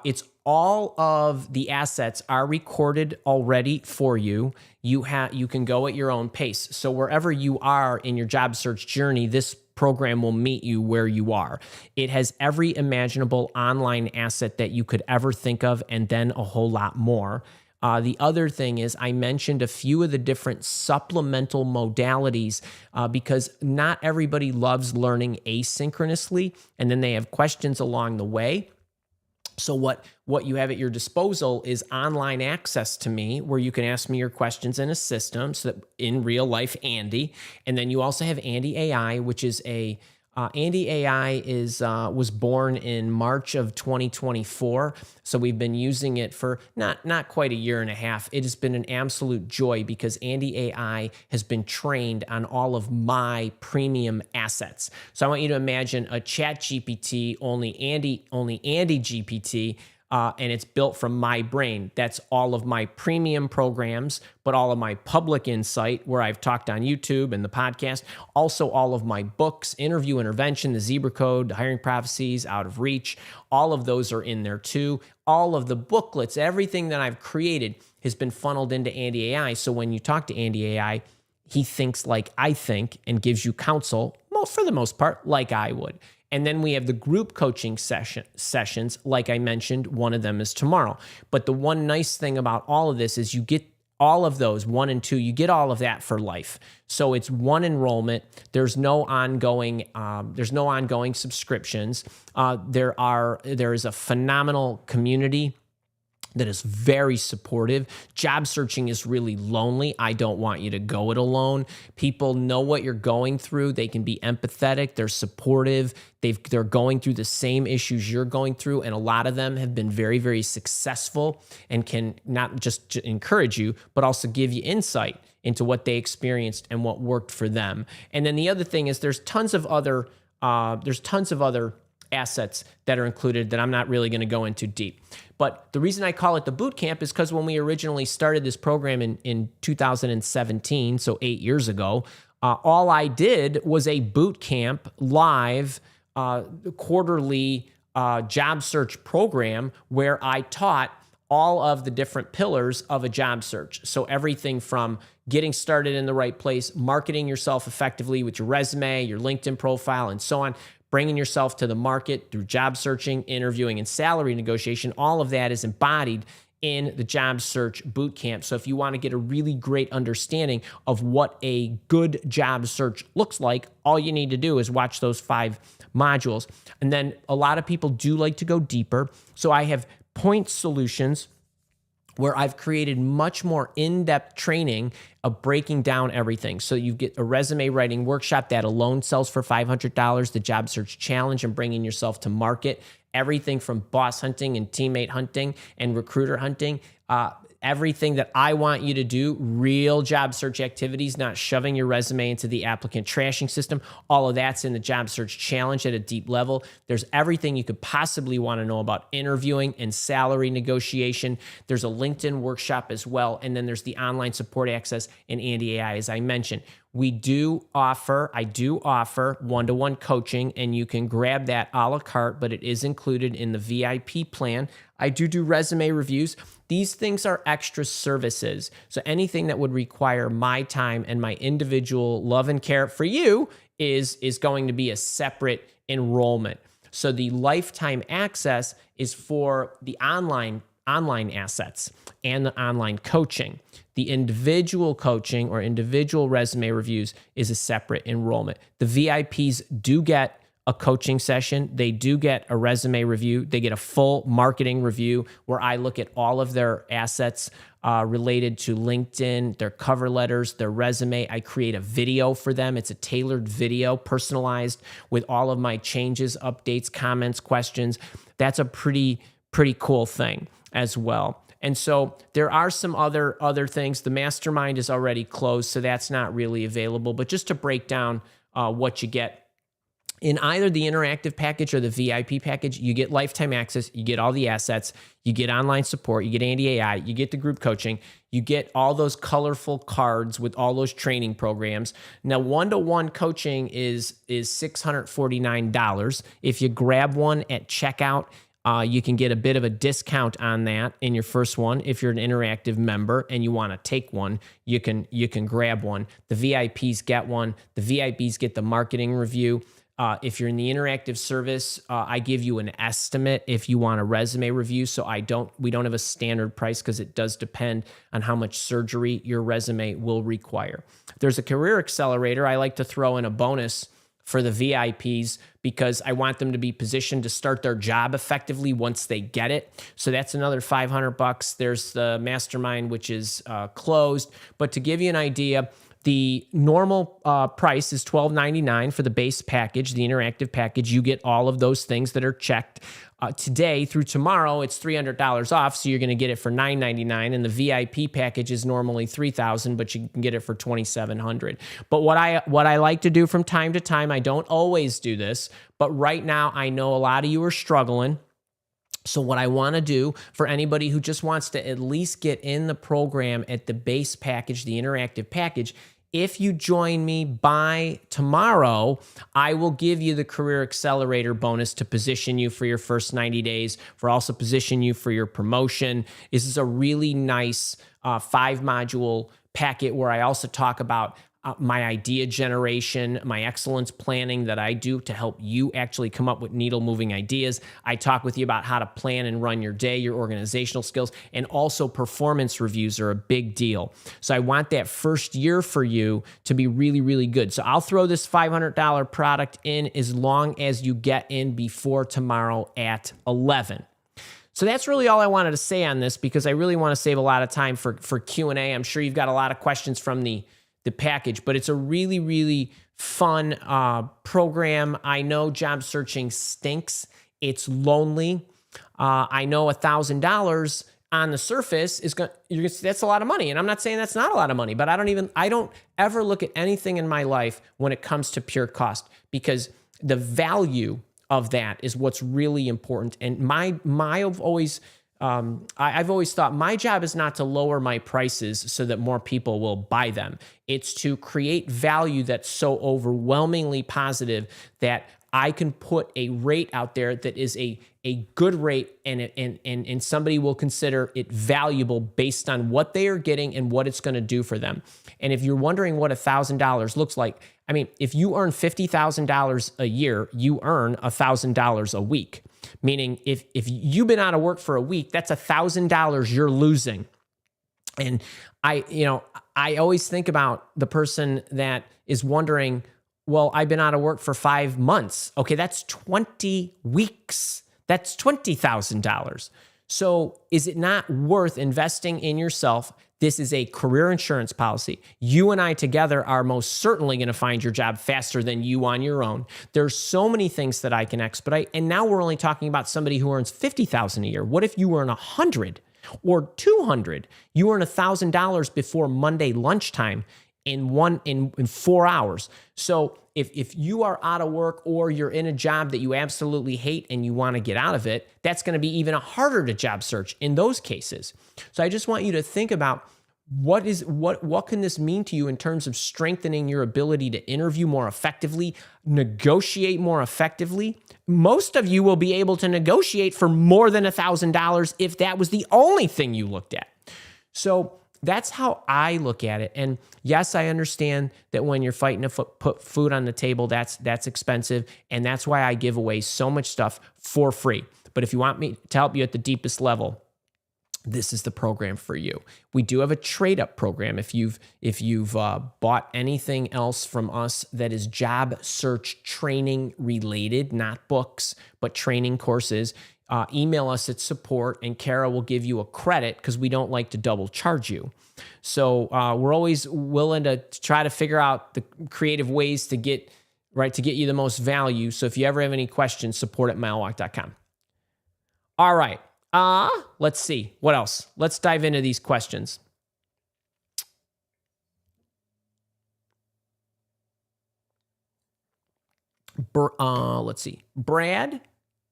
Speaker 1: it's all of the assets are recorded already for you. You can go at your own pace. So wherever you are in your job search journey, this program will meet you where you are. It has every imaginable online asset that you could ever think of and then a whole lot more. The other thing is I mentioned a few of the different supplemental modalities because not everybody loves learning asynchronously, and then they have questions along the way. So what you have at your disposal is online access to me where you can ask me your questions in a system, so that in real life, Andy. And then you also have Andy AI, which is Andy AI was born in March of 2024. So we've been using it for not quite a year and a half. It has been an absolute joy because Andy AI has been trained on all of my premium assets. So I want you to imagine a Chat GPT, only Andy GPT. And it's built from my brain. That's all of my premium programs, but all of my public insight where I've talked on YouTube and the podcast. Also, all of my books, Interview Intervention, the Zebra Code, the Hiring Prophecies, Out of Reach, all of those are in there too. All of the booklets, everything that I've created has been funneled into Andy AI. So when you talk to Andy AI, he thinks like I think and gives you counsel, for the most part, like I would. And then we have the group coaching sessions. Like I mentioned, one of them is tomorrow. But the one nice thing about all of this is you get all of those, 1 and 2, you get all of that for life. So it's one enrollment. There's no ongoing subscriptions. There is a phenomenal community that is very supportive. Job searching is really lonely. I don't want you to go it alone. People know what you're going through. They can be empathetic. They're supportive. They're going through the same issues you're going through. And a lot of them have been very, very successful and can not just encourage you, but also give you insight into what they experienced and what worked for them. And then the other thing is there's tons of other assets that are included that I'm not really going to go into deep. But the reason I call it the boot camp is because when we originally started this program in 2017, so 8 years ago, all I did was a boot camp live quarterly job search program where I taught all of the different pillars of a job search. So everything from getting started in the right place, marketing yourself effectively with your resume, your LinkedIn profile, and so on, bringing yourself to the market through job searching, interviewing, and salary negotiation. All of that is embodied in the job search bootcamp. So if you want to get a really great understanding of what a good job search looks like, all you need to do is watch those 5 modules. And then a lot of people do like to go deeper. So I have point solutions where I've created much more in-depth training of breaking down everything. So you get a resume writing workshop that alone sells for $500, the job search challenge and bringing yourself to market, everything from boss hunting and teammate hunting and recruiter hunting, everything that I want you to do, real job search activities, not shoving your resume into the applicant trashing system. All of that's in the job search challenge at a deep level. There's everything you could possibly want to know about interviewing and salary negotiation. There's a LinkedIn workshop as well. And then there's the online support access in Andy AI, as I mentioned. I do offer one-to-one coaching, and you can grab that a la carte, but it is included in the VIP plan. I do resume reviews. These things are extra services. So anything that would require my time and my individual love and care for you is going to be a separate enrollment. So the lifetime access is for the online assets and the online coaching. The individual coaching or individual resume reviews is a separate enrollment. The VIPs do get a coaching session. They do get a resume review. They get a full marketing review where I look at all of their assets related to LinkedIn, their cover letters, their resume. I create a video for them. It's a tailored video, personalized with all of my changes, updates, comments, questions. That's a pretty cool thing as well. And so there are some other things. The mastermind is already closed, so that's not really available. But just to break down what you get, in either the interactive package or the VIP package, you get lifetime access, you get all the assets, you get online support, you get Andy AI, you get the group coaching, you get all those colorful cards with all those training programs. Now, one-to-one coaching is $649. If you grab one at checkout, you can get a bit of a discount on that in your first one. If you're an interactive member and you want to take one, you can grab one. The VIPs get one. The VIPs get the marketing review. If you're in the interactive service, I give you an estimate if you want a resume review. So we don't have a standard price because it does depend on how much surgery your resume will require. There's a career accelerator. I like to throw in a bonus for the VIPs because I want them to be positioned to start their job effectively once they get it. So that's another $500. There's the mastermind, which is closed. But to give you an idea, the normal price is $12.99 for the base package, the interactive package. You get all of those things that are checked. Today through tomorrow, it's $300 off, so you're going to get it for $9.99. And the VIP package is normally $3,000, but you can get it for $2,700. But what I like to do from time to time, I don't always do this, but right now I know a lot of you are struggling. So what I want to do for anybody who just wants to at least get in the program at the base package, the interactive package, if you join me by tomorrow, I will give you the Career Accelerator bonus to position you for your first 90 days, for also position you for your promotion. This is a really nice 5-module packet where I also talk about my idea generation, my excellence planning that I do to help you actually come up with needle-moving ideas. I talk with you about how to plan and run your day, your organizational skills, and also performance reviews are a big deal. So I want that first year for you to be really, really good. So I'll throw this $500 product in as long as you get in before tomorrow at 11. So that's really all I wanted to say on this because I really want to save a lot of time for Q&A. I'm sure you've got a lot of questions from the package, but it's a really, really fun program. I know job searching stinks. It's lonely. I know $1,000 on the surface that's a lot of money. And I'm not saying that's not a lot of money, but I don't ever look at anything in my life when it comes to pure cost because the value of that is what's really important. And I've always thought my job is not to lower my prices so that more people will buy them. It's to create value that's so overwhelmingly positive that I can put a rate out there that is a good rate and somebody will consider it valuable based on what they are getting and what it's going to do for them. And if you're wondering what $1,000 looks like, I mean, if you earn $50,000 a year, you earn $1,000 a week. Meaning if you've been out of work for a week, that's $1,000 you're losing. And I always think about the person that is wondering, well, I've been out of work for 5 months. Okay, that's 20 weeks. That's $20,000. So is it not worth investing in yourself? This is a career insurance policy. You and I together are most certainly going to find your job faster than you on your own. There's so many things that I can expedite. And now we're only talking about somebody who earns $50,000 a year. What if you earn $100 or $200? You earn $1,000 before Monday lunchtime in 4 hours. So if you are out of work or you're in a job that you absolutely hate and you want to get out of it, that's going to be even harder to job search in those cases. So I just want you to think about what can this mean to you in terms of strengthening your ability to interview more effectively, negotiate more effectively. Most of you will be able to negotiate for more than $1,000 if that was the only thing you looked at. So that's how I look at it. And yes, I understand that when you're fighting to put food on the table, that's expensive. And that's why I give away so much stuff for free. But if you want me to help you at the deepest level, this is the program for you. We do have a trade-up program. If you've bought anything else from us that is job search training related, not books, but training courses, email us at support and Kara will give you a credit because we don't like to double charge you. So we're always willing to try to figure out the creative ways to get you the most value. So if you ever have any questions, support@milewalk.com. All right. Let's see. What else? Let's dive into these questions. Let's see. Brad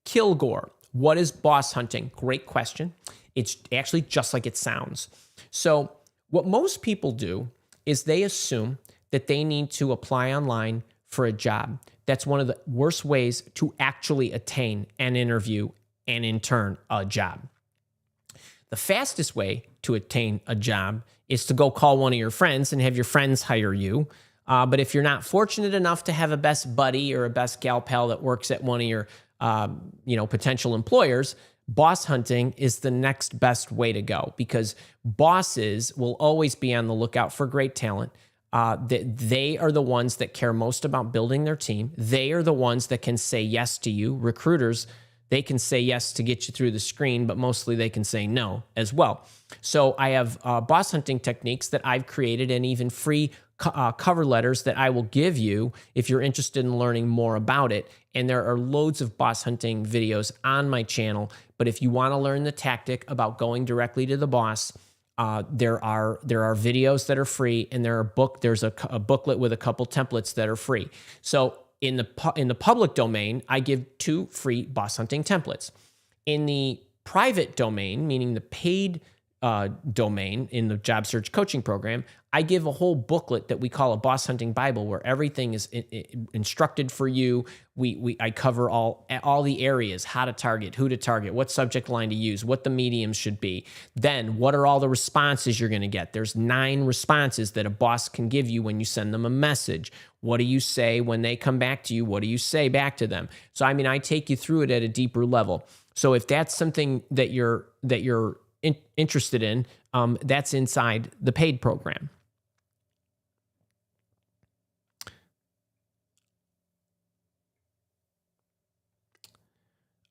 Speaker 1: Kilgore. What is boss hunting? Great question. It's actually just like it sounds. So what most people do is they assume that they need to apply online for a job. That's one of the worst ways to actually attain an interview and in turn a job. The fastest way to attain a job is to go call one of your friends and have your friends hire you. But if you're not fortunate enough to have a best buddy or a best gal pal that works at one of your potential employers, boss hunting is the next best way to go, because bosses will always be on the lookout for great talent. They are the ones that care most about building their team. They are the ones that can say yes to you. Recruiters, they can say yes to get you through the screen, but mostly they can say no as well. So I have boss hunting techniques that I've created, and even free cover letters that I will give you if you're interested in learning more about it. And there are loads of boss hunting videos on my channel. But if you want to learn the tactic about going directly to the boss, there are videos that are free, and there's a booklet with a couple templates that are free. So in the public domain, I give 2 free boss hunting templates. In the private domain, meaning the paid domain in the job search coaching program, I give a whole booklet that we call a boss hunting Bible, where everything is instructed for you. I cover all the areas: how to target, who to target, what subject line to use, what the mediums should be. Then what are all the responses you're going to get? There's 9 responses that a boss can give you when you send them a message. What do you say when they come back to you? What do you say back to them? So I take you through it at a deeper level. So if that's something that you're interested in, that's inside the paid program.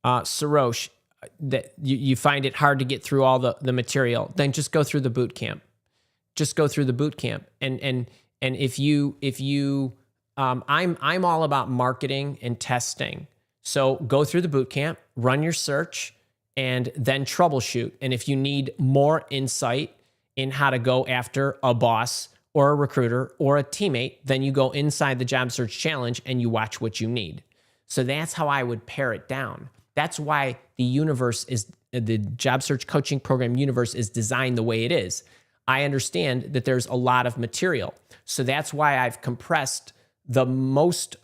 Speaker 1: Sarosh, that you find it hard to get through all the material, then just go through the boot camp. Just go through the boot camp. And if you I'm all about marketing and testing. So go through the boot camp, run your search, and then troubleshoot. And if you need more insight in how to go after a boss or a recruiter or a teammate, then you go inside the Job Search Challenge and you watch what you need. So that's how I would pare it down. That's why the Job Search Coaching Program universe is designed the way it is. I understand that there's a lot of material. So that's why I've compressed the most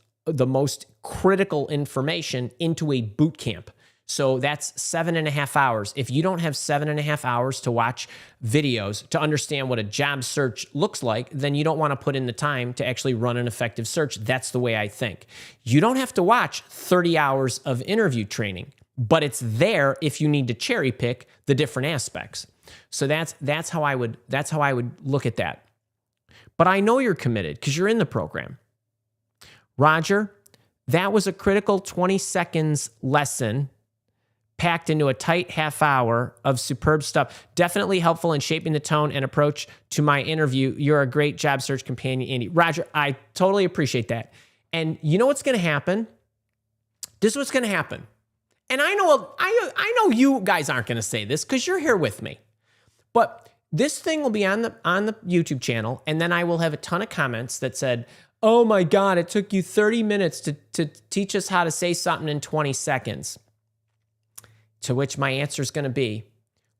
Speaker 1: critical information into a boot camp. So that's 7.5 hours. If you don't have 7.5 hours to watch videos to understand what a job search looks like, then you don't want to put in the time to actually run an effective search. That's the way I think. You don't have to watch 30 hours of interview training, but it's there if you need to cherry pick the different aspects. So that's how I would look at that. But I know you're committed because you're in the program. Roger, that was a critical 20 seconds lesson packed into a tight half hour of superb stuff. Definitely helpful in shaping the tone and approach to my interview. You're a great job search companion, Andy. Roger, I totally appreciate that. And you know what's going to happen? This is what's going to happen. And I know you guys aren't going to say this because you're here with me. But this thing will be on the YouTube channel, and then I will have a ton of comments that said, "Oh my God, it took you 30 minutes to teach us how to say something in 20 seconds." To which my answer is going to be,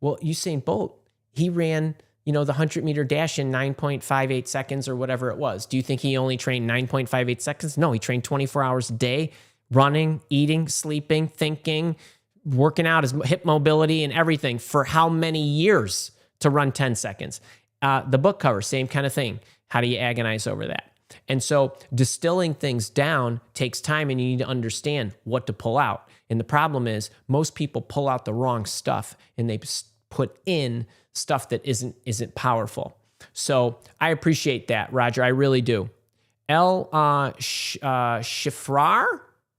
Speaker 1: well, Usain Bolt, he ran, the 100-meter dash in 9.58 seconds or whatever it was. Do you think he only trained 9.58 seconds? No, he trained 24 hours a day, running, eating, sleeping, thinking, working out his hip mobility and everything for how many years to run 10 seconds? The book cover, same kind of thing. How do you agonize over that? And so distilling things down takes time, and you need to understand what to pull out. And the problem is most people pull out the wrong stuff, and they put in stuff that isn't powerful. So I appreciate that, Roger. I really do. El Shifrar,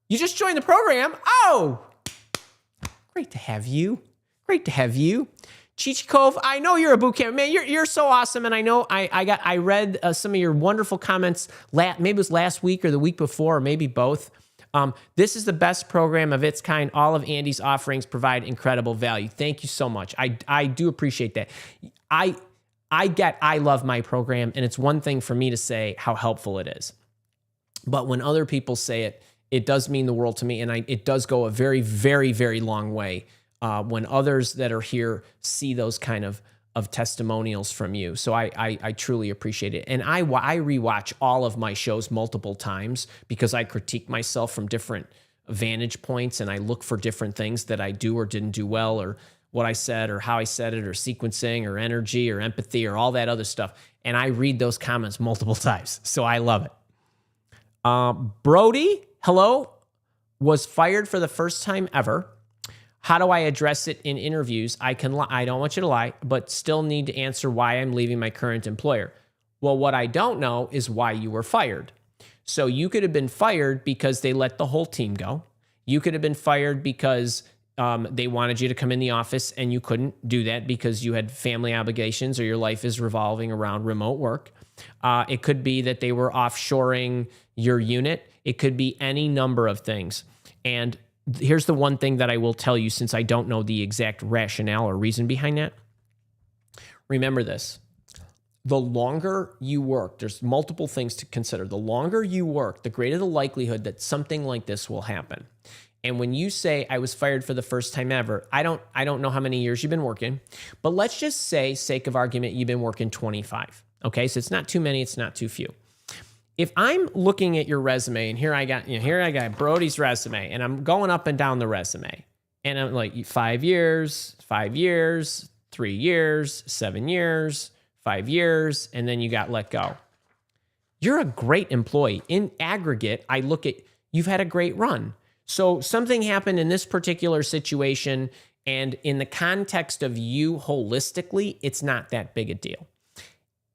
Speaker 1: you just joined the program. Oh, great to have you. Great to have you. Chichikov, I know you're a boot camp man. You're so awesome, and I know I read some of your wonderful comments. Maybe it was last week or the week before, or maybe both. This is the best program of its kind. All of Andy's offerings provide incredible value. Thank you so much. I do appreciate that. I love my program, and it's one thing for me to say how helpful it is, but when other people say it, it does mean the world to me, and it does go a very, very, very long way. When others that are here see those kind of testimonials from you. So I truly appreciate it. And I rewatch all of my shows multiple times because I critique myself from different vantage points, and I look for different things that I do or didn't do well, or what I said or how I said it or sequencing or energy or empathy or all that other stuff. And I read those comments multiple times. So I love it. Brody, hello, was fired for the first time ever. How do I address it in interviews? I don't want you to lie, but still need to answer why I'm leaving my current employer. Well, what I don't know is why you were fired. So you could have been fired because they let the whole team go. You could have been fired because they wanted you to come in the office and you couldn't do that because you had family obligations or your life is revolving around remote work. It could be that they were offshoring your unit. It could be any number of things. And here's the one thing that I will tell you, since I don't know the exact rationale or reason behind that. Remember this. The longer you work, there's multiple things to consider. The longer you work, the greater the likelihood that something like this will happen. And when you say, I was fired for the first time ever, I don't know how many years you've been working, but let's just say, sake of argument, you've been working 25. Okay, so it's not too many, it's not too few. If I'm looking at your resume, and here I got Brody's resume, and I'm going up and down the resume, and I'm like 5 years, 3 years, 7 years, 5 years, and then you got let go. You're a great employee. In aggregate, I look at, you've had a great run. So something happened in this particular situation, and in the context of you holistically, it's not that big a deal.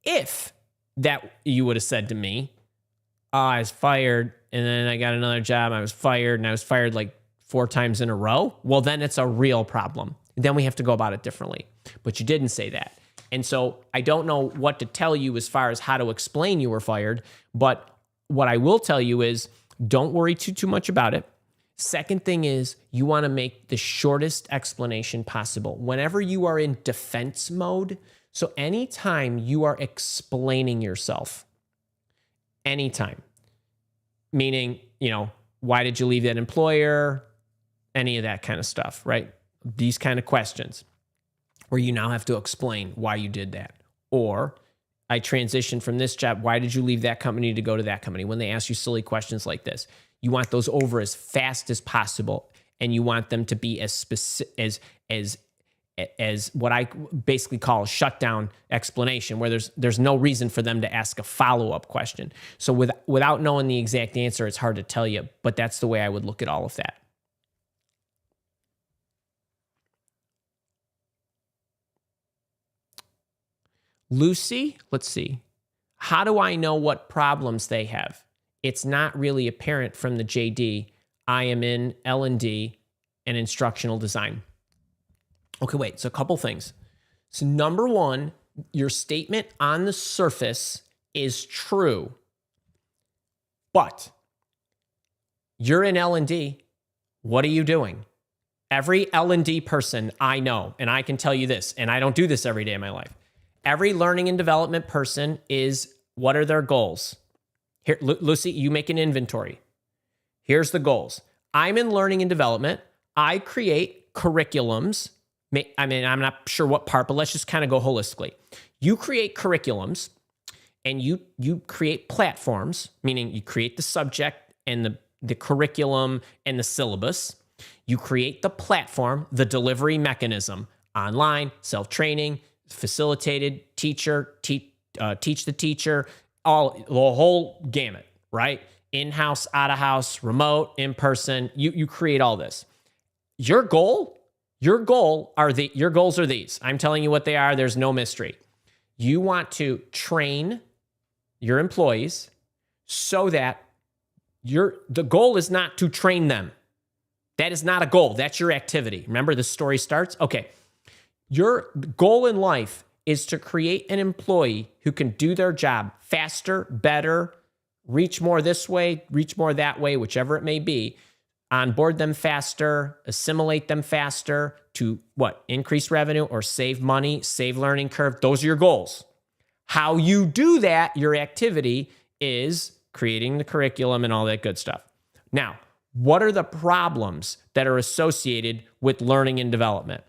Speaker 1: If that you would have said to me, I was fired, and then I got another job, I was fired, and I was fired like 4 times in a row, well, then it's a real problem. Then we have to go about it differently. But you didn't say that. And so I don't know what to tell you as far as how to explain you were fired, but what I will tell you is don't worry too much about it. Second thing is you want to make the shortest explanation possible. Whenever you are in defense mode, so anytime you are explaining yourself, anytime, meaning, why did you leave that employer? Any of that kind of stuff, right? These kind of questions where you now have to explain why you did that. Or I transitioned from this job. Why did you leave that company to go to that company? When they ask you silly questions like this, you want those over as fast as possible. And you want them to be as specific as what I basically call a shutdown explanation, where there's no reason for them to ask a follow-up question. So without knowing the exact answer, it's hard to tell you, but that's the way I would look at all of that. Lucy, let's see. How do I know what problems they have? It's not really apparent from the JD. I am in L&D and instructional design. Okay, wait, so a couple things. So number one, your statement on the surface is true, but you're in L&D. What are you doing? Every L&D person I know, and I can tell you this, and I don't do this every day of my life. Every learning and development person is, what are their goals? Here, Lucy, you make an inventory. Here's the goals. I'm in learning and development. I create curriculums. I mean, I'm not sure what part, but let's just kind of go holistically. You create curriculums and you create platforms, meaning you create the subject and the curriculum and the syllabus. You create the platform, the delivery mechanism, online, self-training, facilitated, teacher, teach the teacher, the whole gamut, right? In-house, out-of-house, remote, in-person. You create all this. Your goals are these. I'm telling you what they are. There's no mystery. You want to train your employees so that the goal is not to train them. That is not a goal. That's your activity. Remember, the story starts? Okay. Your goal in life is to create an employee who can do their job faster, better, reach more this way, reach more that way, whichever it may be, onboard them faster, assimilate them faster to what? Increase revenue or save money, save learning curve. Those are your goals. How you do that, your activity, is creating the curriculum and all that good stuff. Now, what are the problems that are associated with learning and development?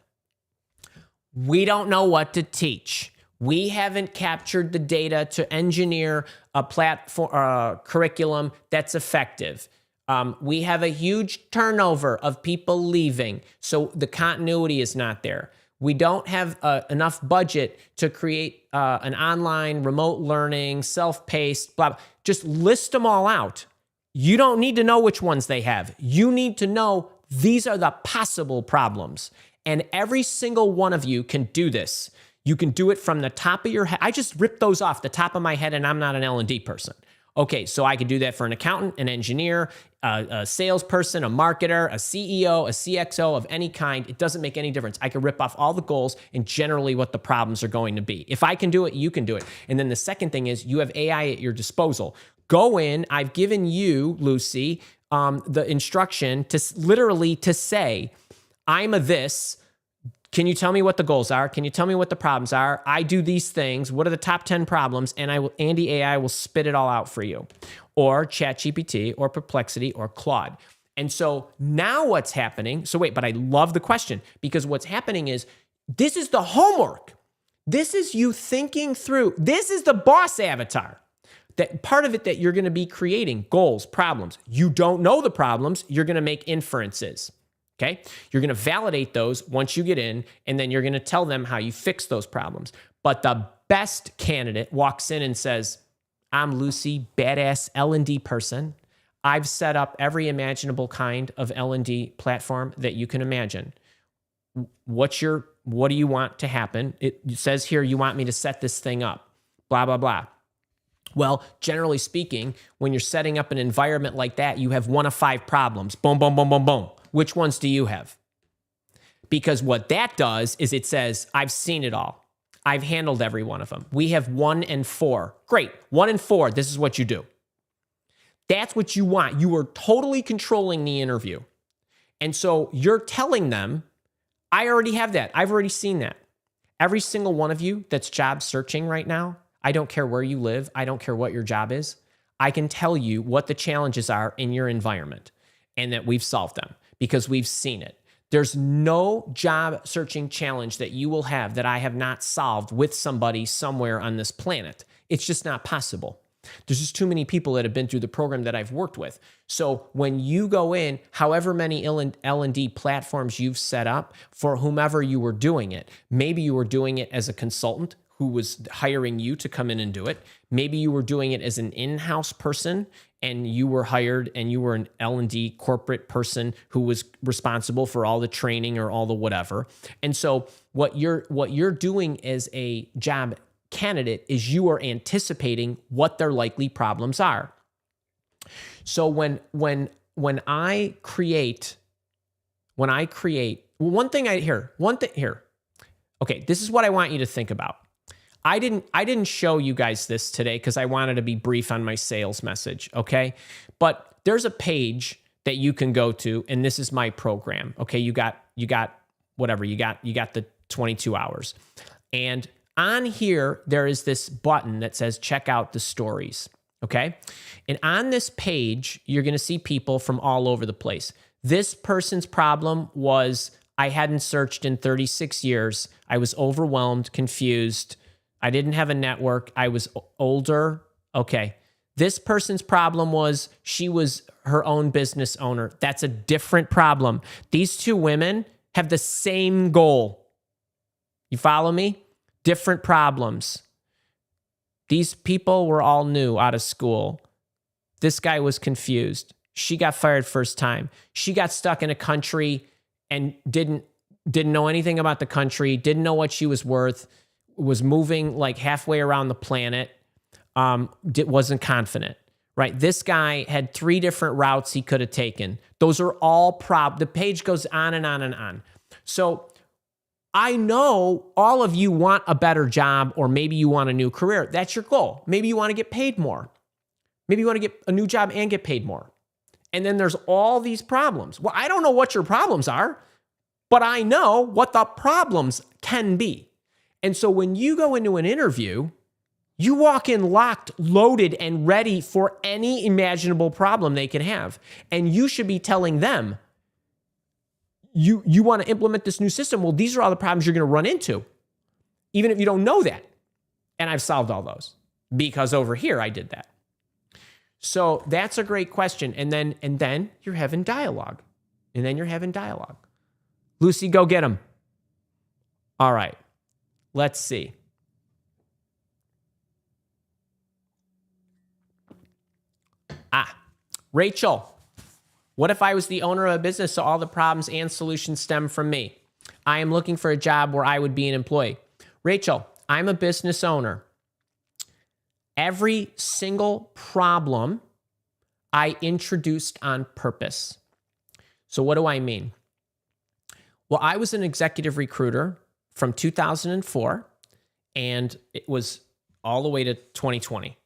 Speaker 1: We don't know what to teach. We haven't captured the data to engineer a platform, curriculum that's effective. We have a huge turnover of people leaving, so the continuity is not there. We don't have enough budget to create an online remote learning, self-paced, blah, blah. Just list them all out. You don't need to know which ones they have. You need to know these are the possible problems. And every single one of you can do this. You can do it from the top of your head. I just ripped those off the top of my head, and I'm not an L&D person. Okay, so I could do that for an accountant, an engineer, a salesperson, a marketer, a CEO, a CXO of any kind. It doesn't make any difference. I could rip off all the goals and generally what the problems are going to be. If I can do it, you can do it. And then the second thing is you have AI at your disposal. Go in. I've given you, Lucy, the instruction to literally to say, I'm a this. Can you tell me what the goals are? Can you tell me what the problems are? I do these things. What are the top 10 problems? And Andy AI will spit it all out for you. Or ChatGPT or Perplexity or Claude. And so now what's happening, so wait, but I love the question, because what's happening is this is the homework. This is you thinking through. This is the boss avatar. That part of it that you're going to be creating goals, problems. You don't know the problems. You're going to make inferences. Okay, you're going to validate those once you get in, and then you're going to tell them how you fix those problems. But the best candidate walks in and says, I'm Lucy, badass L&D person. I've set up every imaginable kind of L&D platform that you can imagine. What do you want to happen? It says here, you want me to set this thing up, blah, blah, blah. Well, generally speaking, when you're setting up an environment like that, you have 1 of 5 problems. Boom, boom, boom, boom, boom. Which ones do you have? Because what that does is it says, I've seen it all. I've handled every one of them. We have 1 and 4. Great. 1 and 4, this is what you do. That's what you want. You are totally controlling the interview. And so you're telling them, I already have that. I've already seen that. Every single one of you that's job searching right now, I don't care where you live. I don't care what your job is. I can tell you what the challenges are in your environment and that we've solved them because we've seen it. There's no job searching challenge that you will have that I have not solved with somebody somewhere on this planet. It's just not possible. There's just too many people that have been through the program that I've worked with. So when you go in, however many L&D platforms you've set up for whomever you were doing it, maybe you were doing it as a consultant who was hiring you to come in and do it. Maybe you were doing it as an in-house person and you were hired and you were an L&D corporate person who was responsible for all the training or all the whatever. And so what you're doing as a job candidate is you are anticipating what their likely problems are. So when I create, one thing here. Okay, this is what I want you to think about. I didn't show you guys this today because I wanted to be brief on my sales message, okay? But there's a page that you can go to, and this is my program, okay? You got whatever, you got the 22 hours. And on here, there is this button that says check out the stories, okay? And on this page, you're gonna see people from all over the place. This person's problem was, I hadn't searched in 36 years. I was overwhelmed, confused. I didn't have a network. I was older. Okay. This person's problem was she was her own business owner. That's a different problem. These two women have the same goal. You follow me? Different problems. These people were all new out of school. This guy was confused. She got fired first time. She got stuck in a country and didn't know anything about the country, didn't know what she was worth, was moving like halfway around the planet, wasn't confident, right? This guy had 3 different routes he could have taken. Those are all the page goes on and on and on. So I know all of you want a better job, or maybe you want a new career. That's your goal. Maybe you want to get paid more. Maybe you want to get a new job and get paid more. And then there's all these problems. Well, I don't know what your problems are, but I know what the problems can be. And so when you go into an interview, you walk in locked, loaded, and ready for any imaginable problem they can have. And you should be telling them, you want to implement this new system. Well, these are all the problems you're going to run into, even if you don't know that. And I've solved all those because over here I did that. So that's a great question. And then you're having dialogue. Lucy, go get him. All right. Let's see. Rachel, what if I was the owner of a business so all the problems and solutions stem from me? I am looking for a job where I would be an employee. Rachel, I'm a business owner. Every single problem I introduced on purpose. So what do I mean? Well, I was an executive recruiter from 2004, and it was all the way to 2020.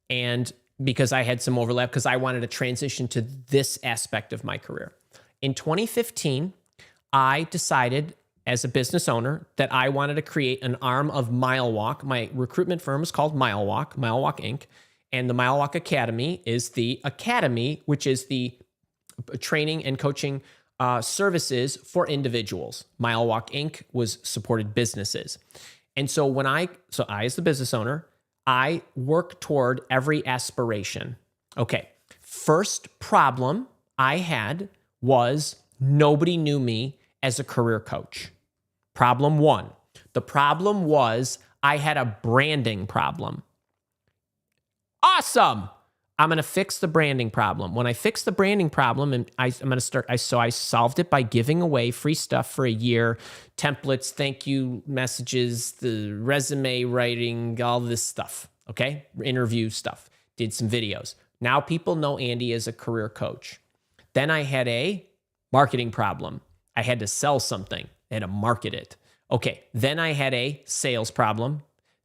Speaker 1: And because I had some overlap, because I wanted to transition to this aspect of my career. In 2015, I decided as a business owner that I wanted to create an arm of Mile Walk. My recruitment firm is called Mile Walk Inc. And the Mile Walk Academy is the academy, which is the training and coaching services for individuals. Mile Walk Inc. was supported businesses. And so I, as the business owner, I work toward every aspiration. Okay, first problem I had was nobody knew me as a career coach. Problem one. The problem was I had a branding problem. Awesome. I'm going to fix the branding problem. When I fix the branding problem, and I solved it by giving away free stuff for a year, templates, thank you messages, the resume writing, all this stuff, okay? Interview stuff, did some videos. Now people know Andy as a career coach. Then I had a marketing problem. I had to sell something. I had to market it. Okay, then I had a sales problem.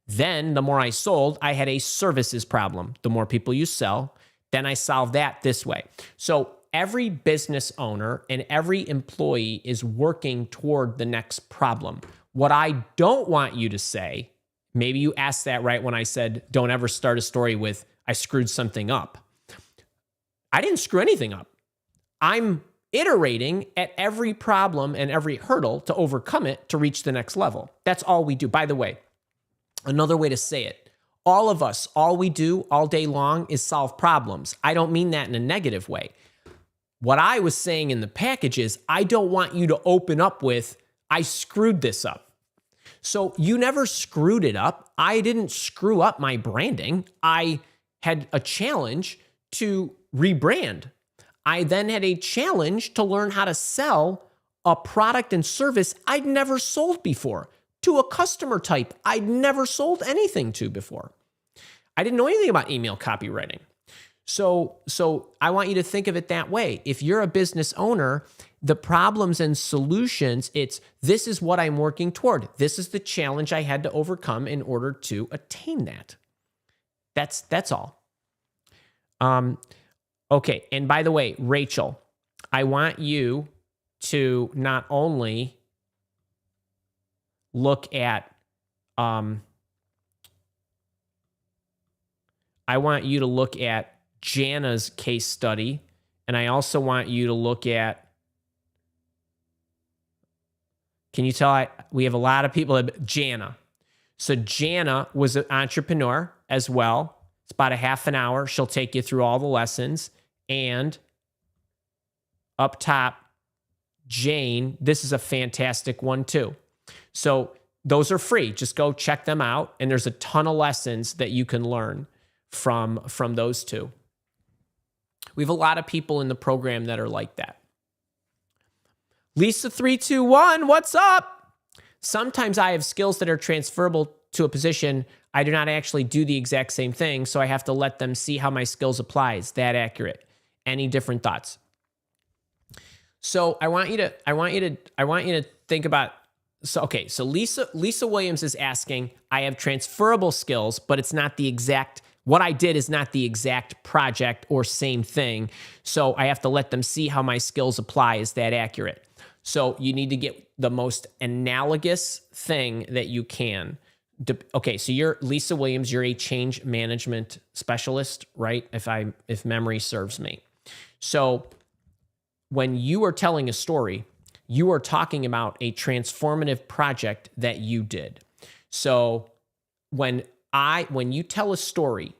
Speaker 1: Then the more I sold, I had a services problem. The more people you sell, then I solve that this way. So every business owner and every employee is working toward the next problem. What I don't want you to say, maybe you asked that right when I said, don't ever start a story with, I screwed something up. I didn't screw anything up. I'm iterating at every problem and every hurdle to overcome it to reach the next level. That's all we do. By the way, another way to say it, all of us, all we do all day long is solve problems. I don't mean that in a negative way. What I was saying in the package is, I don't want you to open up with, I screwed this up. So you never screwed it up. I didn't screw up my branding. I had a challenge to rebrand. I then had a challenge to learn how to sell a product and service I'd never sold before to a customer type I'd never sold anything to before. I didn't know anything about email copywriting. So I want you to think of it that way. If you're a business owner, the problems and solutions, this is what I'm working toward. This is the challenge I had to overcome in order to attain that. That's all. Okay, and by the way, Rachel, I want you to not only look at, I want you to look at Jana's case study, and I also want you to look at, can you tell we have a lot of people, Jana. So Jana was an entrepreneur as well. It's about a half an hour. She'll take you through all the lessons. And up top, Jane, this is a fantastic one too. So those are free. Just go check them out. And there's a ton of lessons that you can learn from those two. We have a lot of people in the program that are like that. Lisa321, what's up? Sometimes I have skills that are transferable to a position. I do not actually do the exact same thing, so I have to let them see how my skills apply. Is that accurate? Any different thoughts? So I want you to think about. So Lisa Williams is asking, I have transferable skills, but it's not the exact. What I did is not the exact project or same thing. So I have to let them see how my skills apply. Is that accurate? So you need to get the most analogous thing that you can. Okay, so you're Lisa Williams, you're a change management specialist, right? If memory serves me. So when you are telling a story, you are talking about a transformative project that you did. So when you tell a story,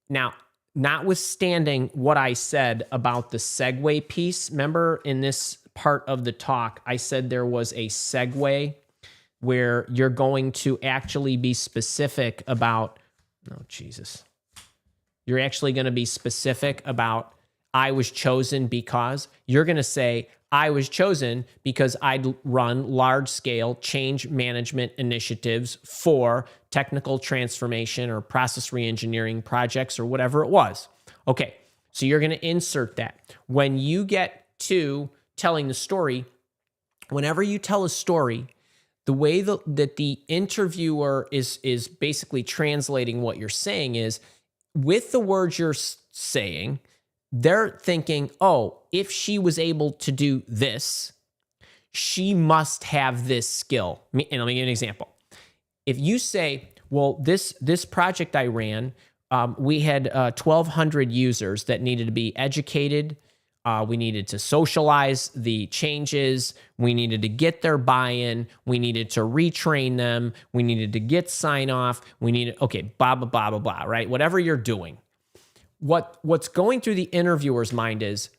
Speaker 1: now notwithstanding what I said about the segue piece, remember in this part of the talk, I said there was a segue where you're going to actually be specific about, oh, Jesus. You're actually going to be specific about, I was chosen because. You're going to say, I was chosen because I'd run large-scale change management initiatives for technical transformation or process reengineering projects or whatever it was. Okay, so you're going to insert that. When you get to telling the story, whenever you tell a story, the way that the interviewer is basically translating what you're saying is, with the words you're saying, they're thinking, oh, if she was able to do this, she must have this skill. And let me give you an example. If you say, well, this project I ran, we had 1,200 users that needed to be educated. We needed to socialize the changes. We needed to get their buy-in. We needed to retrain them. We needed to get sign-off. We needed, okay, blah, blah, blah, blah, blah, right? Whatever you're doing. What's going through the interviewer's mind is,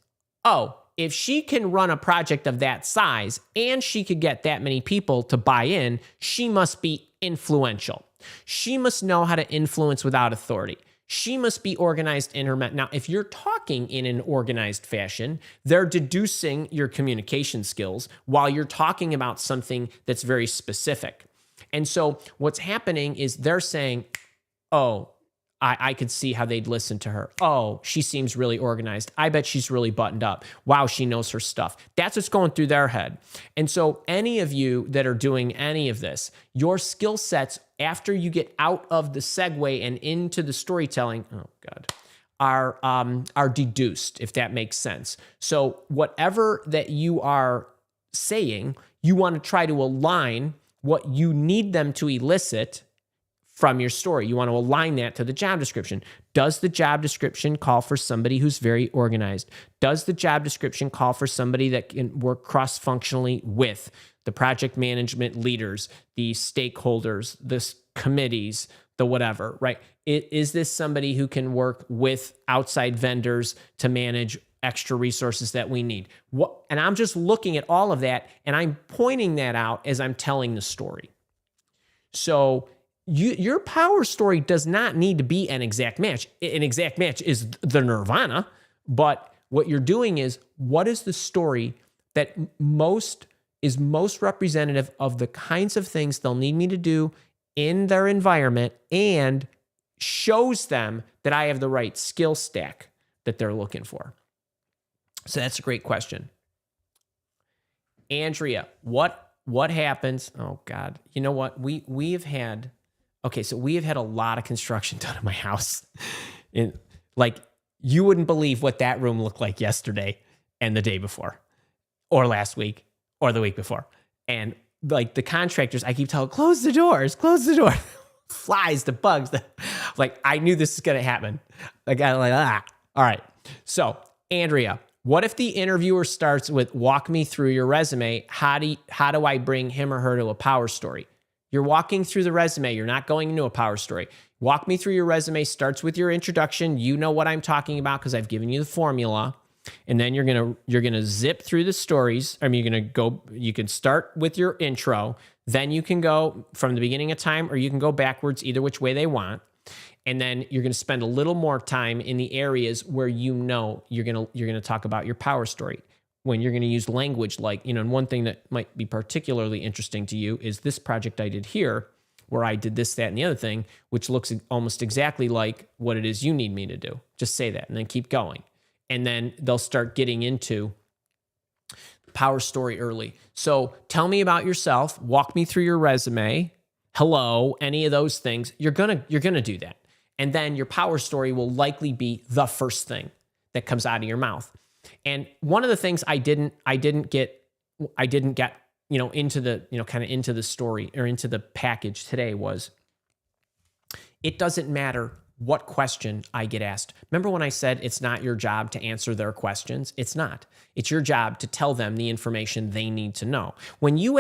Speaker 1: oh, if she can run a project of that size and she could get that many people to buy in, she must be influential. She must know how to influence without authority. She must be organized in her Now, if you're talking in an organized fashion, they're deducing your communication skills while you're talking about something that's very specific. And so what's happening is they're saying, oh, I could see how they'd listen to her. Oh, she seems really organized. I bet she's really buttoned up. Wow, she knows her stuff. That's what's going through their head. And so any of you that are doing any of this, your skill sets after you get out of the segue and into the storytelling, oh God, are deduced, if that makes sense. So whatever that you are saying, you want to try to align what you need them to elicit from your story. You want to align that to the job description. Does the job description call for somebody who's very organized? Does the job description call for somebody that can work cross-functionally with the project management leaders, the stakeholders, the committees, the whatever, right? Is this somebody who can work with outside vendors to manage extra resources that we need? And I'm just looking at all of that, and I'm pointing that out as I'm telling the story. So your power story does not need to be an exact match. An exact match is the nirvana, but what you're doing is, what is the story that is most representative of the kinds of things they'll need me to do in their environment and shows them that I have the right skill stack that they're looking for? So that's a great question. Andrea, what happens? Oh God, you know what? We have had a lot of construction done in my house. You wouldn't believe what that room looked like yesterday and the day before, or last week, or the week before. And like the contractors, I keep telling, close the doors, flies, the bugs. I knew this is going to happen. All right. So Andrea, what if the interviewer starts with, walk me through your resume? How do I bring him or her to a power story? You're walking through the resume. You're not going into a power story. Walk me through your resume starts with your introduction. You know what I'm talking about because I've given you the formula. And then you're gonna zip through the stories. You can start with your intro. Then you can go from the beginning of time, or you can go backwards, either which way they want. And then you're going to spend a little more time in the areas where you're going to talk about your power story. When you're going to use language like, and one thing that might be particularly interesting to you is this project I did here, where I did this, that, and the other thing, which looks almost exactly like what it is you need me to do. Just say that and then keep going. And then they'll start getting into power story early. So tell me about yourself. Walk me through your resume. Hello, any of those things. You're gonna do that. And then your power story will likely be the first thing that comes out of your mouth. And one of the things I didn't get into the story or into the package today was, it doesn't matter what question I get asked. Remember when I said it's not your job to answer their questions? It's not. It's your job to tell them the information they need to know. When you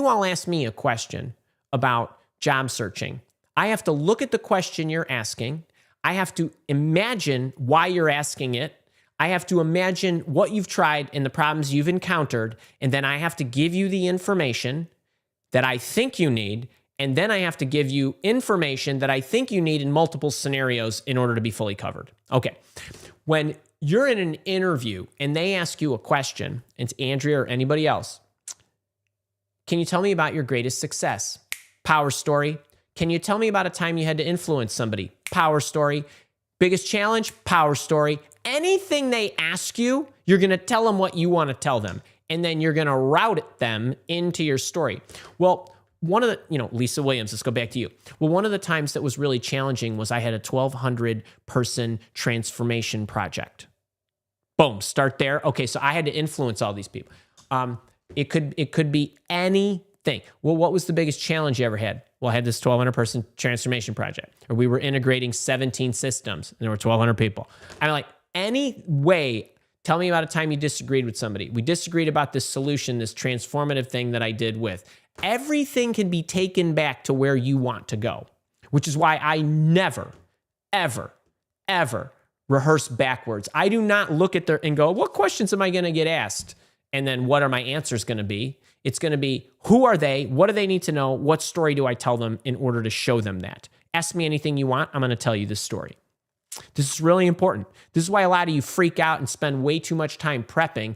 Speaker 1: all ask me a question about job searching, I have to look at the question you're asking. I have to imagine why you're asking it. I have to imagine what you've tried and the problems you've encountered. And then I have to give you the information that I think you need. And then I have to give you information that I think you need in multiple scenarios in order to be fully covered. Okay. When you're in an interview and they ask you a question, it's Andrea or anybody else, can you tell me about your greatest success? Power story. Can you tell me about a time you had to influence somebody? Power story. Biggest challenge? Power story. Anything they ask you, you're going to tell them what you want to tell them. And then you're going to route them into your story. Well, one of the, Lisa Williams, let's go back to you. Well, one of the times that was really challenging was I had a 1,200 person transformation project. Boom, start there. Okay, so I had to influence all these people. It could be anything. Well, what was the biggest challenge you ever had? Well, I had this 1,200 person transformation project, or we were integrating 17 systems, and there were 1,200 people. I'm like, any way, tell me about a time you disagreed with somebody. We disagreed about this solution, this transformative thing that I did with. Everything can be taken back to where you want to go, which is why I never, ever, ever rehearse backwards. I do not look at and go, what questions am I going to get asked? And then what are my answers going to be? It's going to be, who are they? What do they need to know? What story do I tell them in order to show them that? Ask me anything you want. I'm going to tell you this story. This is really important. This is why a lot of you freak out and spend way too much time prepping,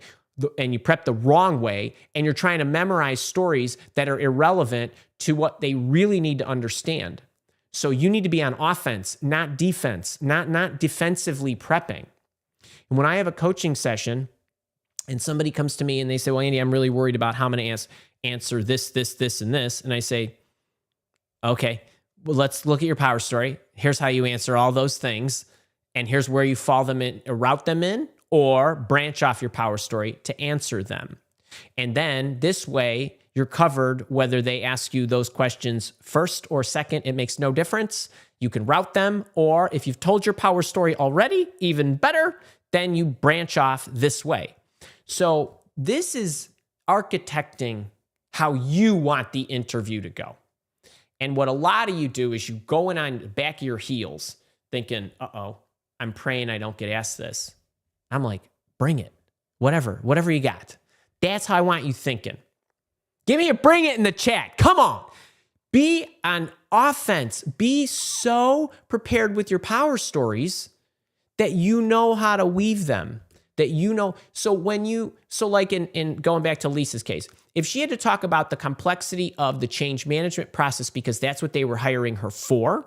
Speaker 1: and you prep the wrong way, and you're trying to memorize stories that are irrelevant to what they really need to understand. So you need to be on offense, not defense, not defensively prepping. And when I have a coaching session and somebody comes to me and they say, well, Andy, I'm really worried about how I'm going to answer this, and this. And I say, okay, well, let's look at your power story. Here's how you answer all those things. And here's where you fall them in, route them in, or branch off your power story to answer them. And then this way you're covered whether they ask you those questions first or second. It makes no difference. You can route them, or if you've told your power story already, even better, then you branch off this way. So this is architecting how you want the interview to go. And what a lot of you do is you go in on the back of your heels thinking, uh-oh, I'm praying I don't get asked this. I'm like, bring it. Whatever you got. That's how I want you thinking. Bring it in the chat. Come on. Be on offense. Be so prepared with your power stories that you know how to weave them. So like in going back to Lisa's case, if she had to talk about the complexity of the change management process because that's what they were hiring her for,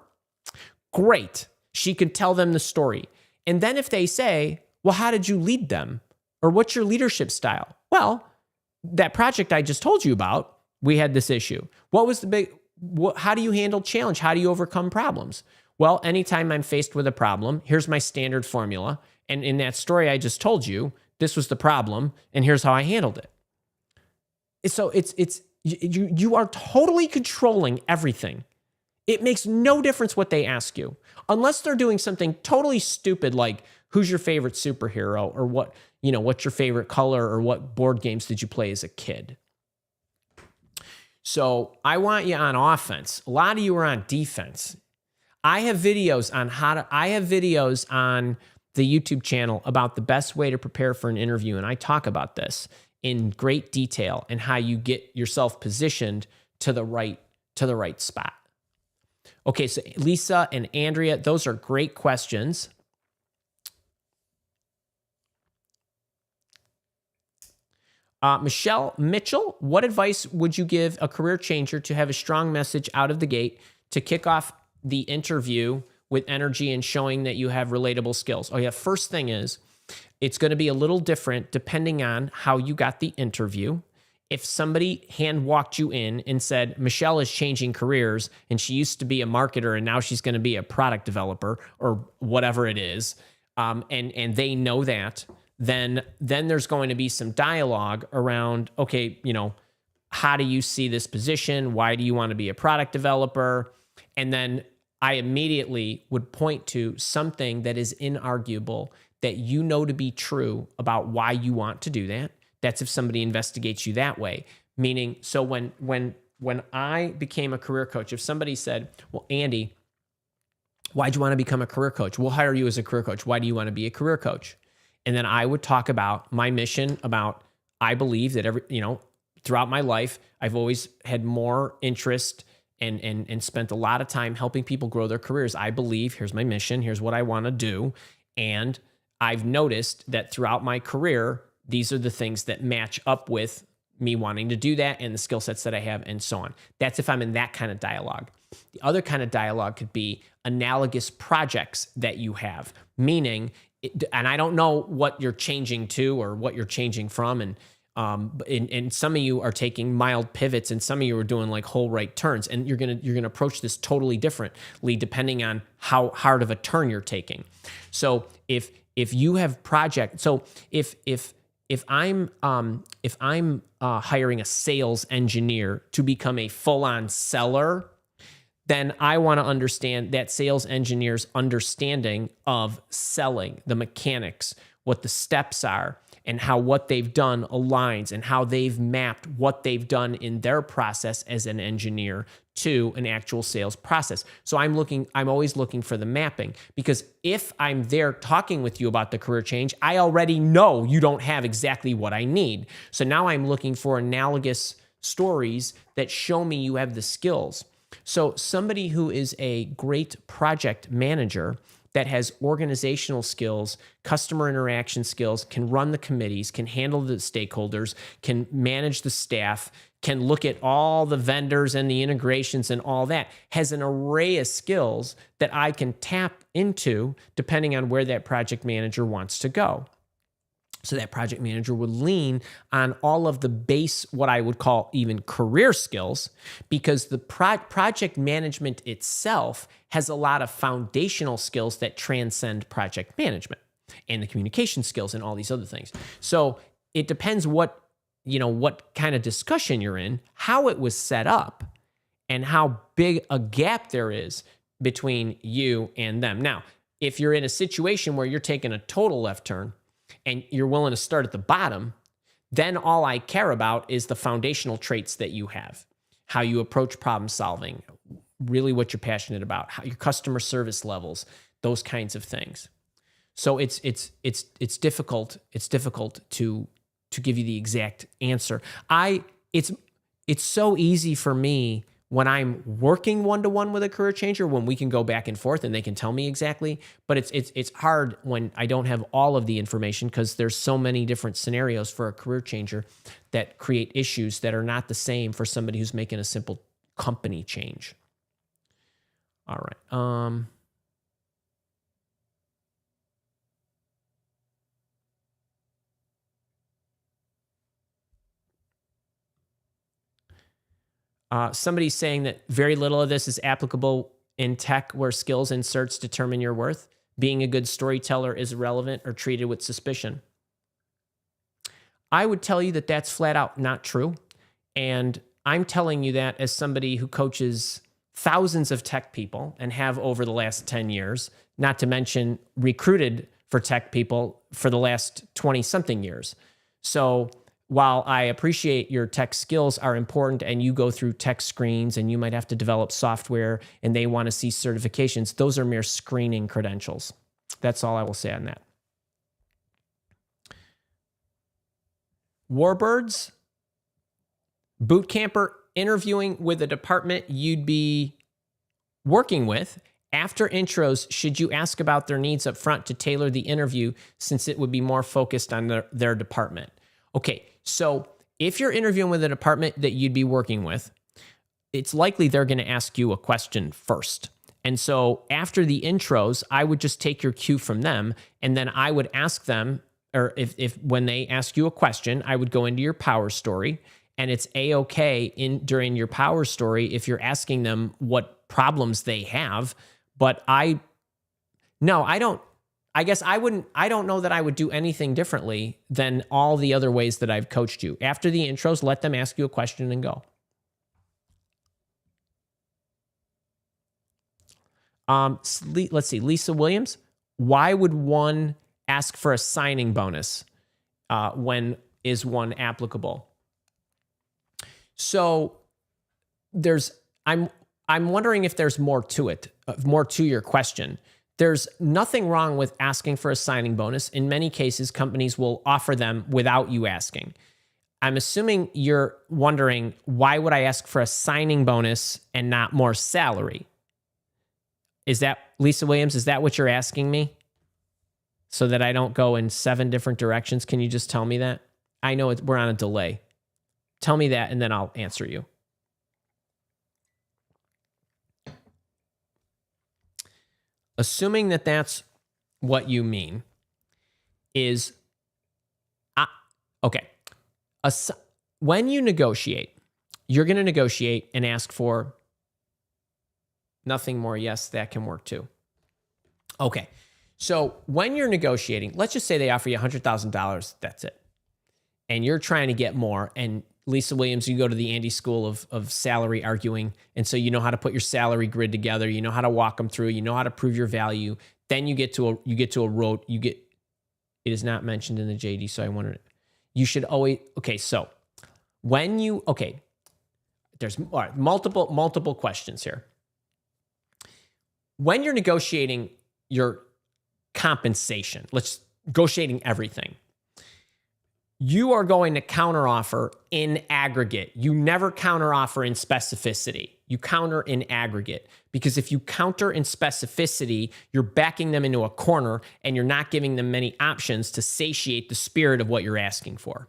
Speaker 1: great. She could tell them the story. And then if they say, well, how did you lead them? Or what's your leadership style? Well, that project I just told you about, we had this issue. How do you handle challenge? How do you overcome problems? Well, anytime I'm faced with a problem, here's my standard formula. And in that story I just told you, this was the problem, and here's how I handled it. So you are totally controlling everything. It makes no difference what they ask you, unless they're doing something totally stupid like who's your favorite superhero, or what's your favorite color, or what board games did you play as a kid. So I want you on offense. A lot of you are on defense. I have videos on the YouTube channel about the best way to prepare for an interview. And I talk about this in great detail and how you get yourself positioned to the right spot. Okay, so Lisa and Andrea, those are great questions. Michelle Mitchell, what advice would you give a career changer to have a strong message out of the gate to kick off the interview with energy and showing that you have relatable skills? Oh yeah, first thing is, it's going to be a little different depending on how you got the interview. If somebody hand walked you in and said, Michelle is changing careers and she used to be a marketer and now she's going to be a product developer or whatever it is, and they know that, then there's going to be some dialogue around, okay, how do you see this position? Why do you want to be a product developer? And then I immediately would point to something that is inarguable that you know to be true about why you want to do that. That's if somebody investigates you that way. Meaning, so when I became a career coach, if somebody said, well, Andy, Why'd you want to become a career coach? We'll hire you as a career coach. Why do you want to be a career coach? And then I would talk about my mission, about I believe that throughout my life, I've always had more interest and spent a lot of time helping people grow their careers. I believe, here's my mission, here's what I want to do. And I've noticed that throughout my career, these are the things that match up with me wanting to do that and the skill sets that I have and so on. That's if I'm in that kind of dialogue. The other kind of dialogue could be analogous projects that you have, meaning, and I don't know what you're changing to or what you're changing from, and some of you are taking mild pivots, and some of you are doing like whole right turns, and you're gonna approach this totally differently depending on how hard of a turn you're taking. So if you have project, so if I'm hiring a sales engineer to become a full-on seller, then I want to understand that sales engineer's understanding of selling, the mechanics, what the steps are, and how what they've done aligns, and how they've mapped what they've done in their process as an engineer to an actual sales process. So I'm always looking for the mapping, because if I'm there talking with you about the career change, I already know you don't have exactly what I need. So now I'm looking for analogous stories that show me you have the skills. So somebody who is a great project manager that has organizational skills, customer interaction skills, can run the committees, can handle the stakeholders, can manage the staff, can look at all the vendors and the integrations and all that, has an array of skills that I can tap into depending on where that project manager wants to go. So that project manager would lean on all of the base, what I would call even career skills, because the project management itself has a lot of foundational skills that transcend project management, and the communication skills and all these other things. So it depends what kind of discussion you're in, how it was set up, and how big a gap there is between you and them. Now, if you're in a situation where you're taking a total left turn, and you're willing to start at the bottom, then all I care about is the foundational traits that you have, how you approach problem solving, really what you're passionate about, how your customer service levels, those kinds of things. So it's difficult. It's difficult to give you the exact answer. It's so easy for me when I'm working one-to-one with a career changer, when we can go back and forth and they can tell me exactly, but it's hard when I don't have all of the information, because there's so many different scenarios for a career changer that create issues that are not the same for somebody who's making a simple company change. All right. Somebody's saying that very little of this is applicable in tech, where skills inserts determine your worth. Being a good storyteller is irrelevant or treated with suspicion. I would tell you that that's flat out not true. And I'm telling you that as somebody who coaches thousands of tech people and have over the last 10 years, not to mention recruited for tech people for the last 20-something years. So while I appreciate your tech skills are important, and you go through tech screens and you might have to develop software and they want to see certifications, those are mere screening credentials. That's all I will say on that. Warbirds, boot camper interviewing with a department you'd be working with. After intros, should you ask about their needs up front to tailor the interview, since it would be more focused on their department? Okay, so if you're interviewing with a department that you'd be working with, it's likely they're going to ask you a question first. And so after the intros, I would just take your cue from them, and then I would ask them, or if when they ask you a question, I would go into your power story, and it's A-okay during your power story if you're asking them what problems they have. But I don't know that I would do anything differently than all the other ways that I've coached you. After the intros, let them ask you a question and go. Let's see, Lisa Williams. Why would one ask for a signing bonus when is one applicable? So I'm wondering if there's more to it, more to your question. There's nothing wrong with asking for a signing bonus. In many cases, companies will offer them without you asking. I'm assuming you're wondering, why would I ask for a signing bonus and not more salary? Is that, Lisa Williams, is that what you're asking me? So that I don't go in 7 different directions? Can you just tell me that? I know we're on a delay. Tell me that and then I'll answer you. Assuming that that's what you mean is, okay. When you negotiate, you're going to negotiate and ask for nothing more. Yes, that can work too. Okay. So when you're negotiating, let's just say they offer you $100,000. That's it. And you're trying to get more. And Lisa Williams, you go to the Andy School of salary arguing. And so you know how to put your salary grid together. You know how to walk them through. You know how to prove your value. Then you get to a road. It is not mentioned in the JD. So I wondered, you should always, okay. So when you, okay, there's multiple questions here. When you're negotiating your compensation, negotiating everything, you are going to counteroffer in aggregate. You never counteroffer in specificity. You counter in aggregate, because if you counter in specificity, you're backing them into a corner and you're not giving them many options to satiate the spirit of what you're asking for.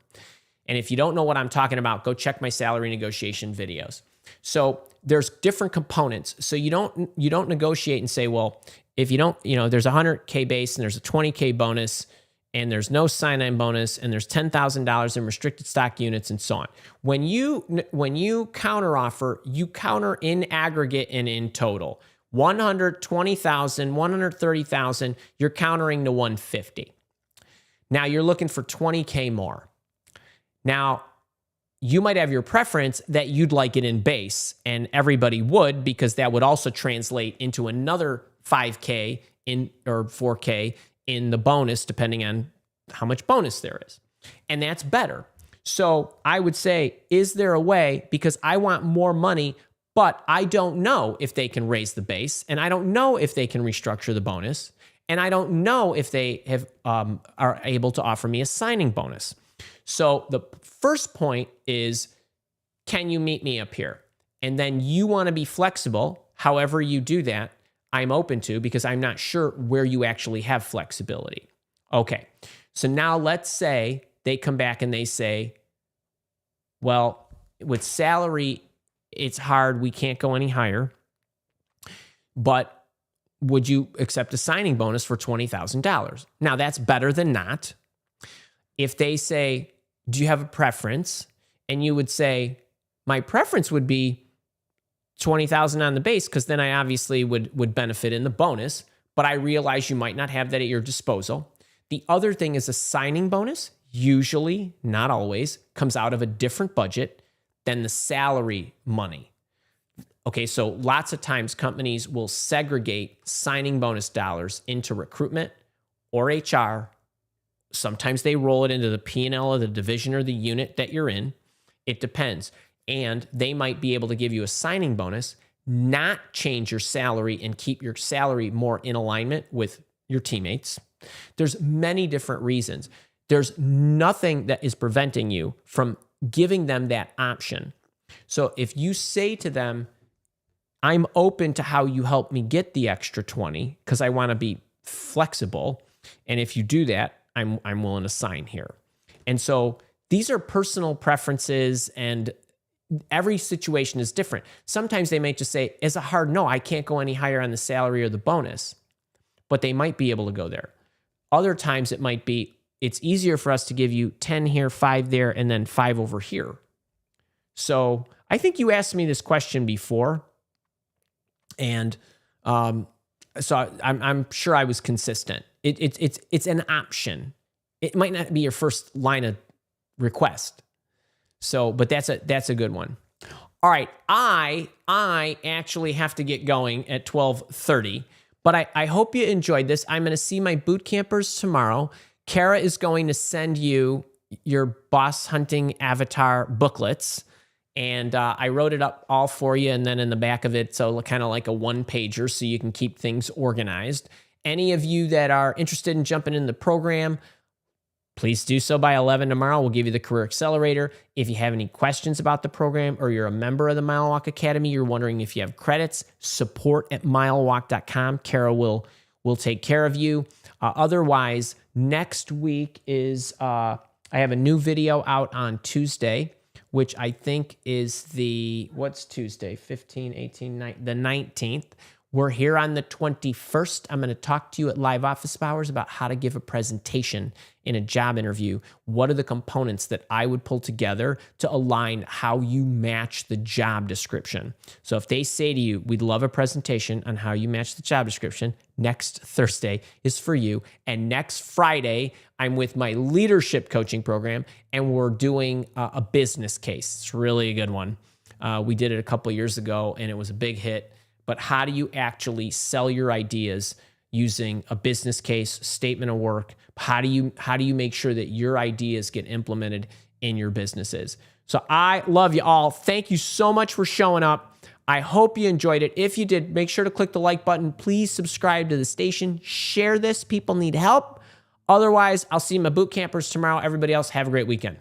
Speaker 1: And if you don't know what I'm talking about, go check my salary negotiation videos. So there's different components. So you don't negotiate and say, well, if you don't, there's a $100K base and there's a $20K bonus, and there's no sign-on bonus, and there's $10,000 in restricted stock units, and so on. When you counteroffer, you counter in aggregate and in total. 120,000, 130,000, you're countering to 150. Now you're looking for 20K more. Now, you might have your preference that you'd like it in base, and everybody would, because that would also translate into another 5K or 4K in the bonus, depending on how much bonus there is. And that's better. So I would say, is there a way, because I want more money, but I don't know if they can raise the base, and I don't know if they can restructure the bonus, and I don't know if they are able to offer me a signing bonus. So the first point is, can you meet me up here? And then you want to be flexible. However you do that, I'm open to, because I'm not sure where you actually have flexibility. Okay, so now let's say they come back and they say, well, with salary, it's hard. We can't go any higher. But would you accept a signing bonus for $20,000? Now, that's better than not. If they say, do you have a preference? And you would say, my preference would be 20,000 on the base, because then I obviously would benefit in the bonus, but I realize you might not have that at your disposal. The other thing is, a signing bonus, usually, not always, comes out of a different budget than the salary money. Okay, so lots of times companies will segregate signing bonus dollars into recruitment or HR. Sometimes they roll it into the P&L of the division or the unit that you're in. It depends. And they might be able to give you a signing bonus, not change your salary, and keep your salary more in alignment with your teammates. There's many different reasons. There's nothing that is preventing you from giving them that option. So if you say to them, I'm open to how you help me get the extra 20, because I want to be flexible, and if you do that, I'm willing to sign here. And so these are personal preferences, and every situation is different. Sometimes they might just say, as a hard no, I can't go any higher on the salary or the bonus, but they might be able to go there. Other times it might be, it's easier for us to give you 10 here, 5 there, and then 5 over here. So I think you asked me this question before, and so I'm sure I was consistent. It's an option. It might not be your first line of request. So, but that's a good one. All right, I actually have to get going at 12:30, but I hope you enjoyed this. I'm going to see my boot campers tomorrow. Kara is going to send you your boss hunting avatar booklets, And I wrote it up all for you. And then in the back of it, so kind of like a one-pager so you can keep things organized. Any of you that are interested in jumping in the program, please do so by 11 tomorrow. We'll give you the Career Accelerator. If you have any questions about the program or you're a member of the Mile Walk Academy, you're wondering if you have credits, support@milewalk.com. Kara will take care of you. Otherwise, next week is, I have a new video out on Tuesday, which I think is what's Tuesday? 15, 18, 19, the 19th. We're here on the 21st. I'm going to talk to you at live office hours about how to give a presentation in a job interview. What are the components that I would pull together to align how you match the job description? So if they say to you, we'd love a presentation on how you match the job description, next Thursday is for you. And next Friday, I'm with my leadership coaching program, and we're doing a business case. It's really a good one. We did it a couple years ago, and it was a big hit. But how do you actually sell your ideas using a business case, statement of work? How do you make sure that your ideas get implemented in your businesses? So I love you all. Thank you so much for showing up. I hope you enjoyed it. If you did, make sure to click the like button. Please subscribe to the station. Share this. People need help. Otherwise, I'll see my boot campers tomorrow. Everybody else, have a great weekend.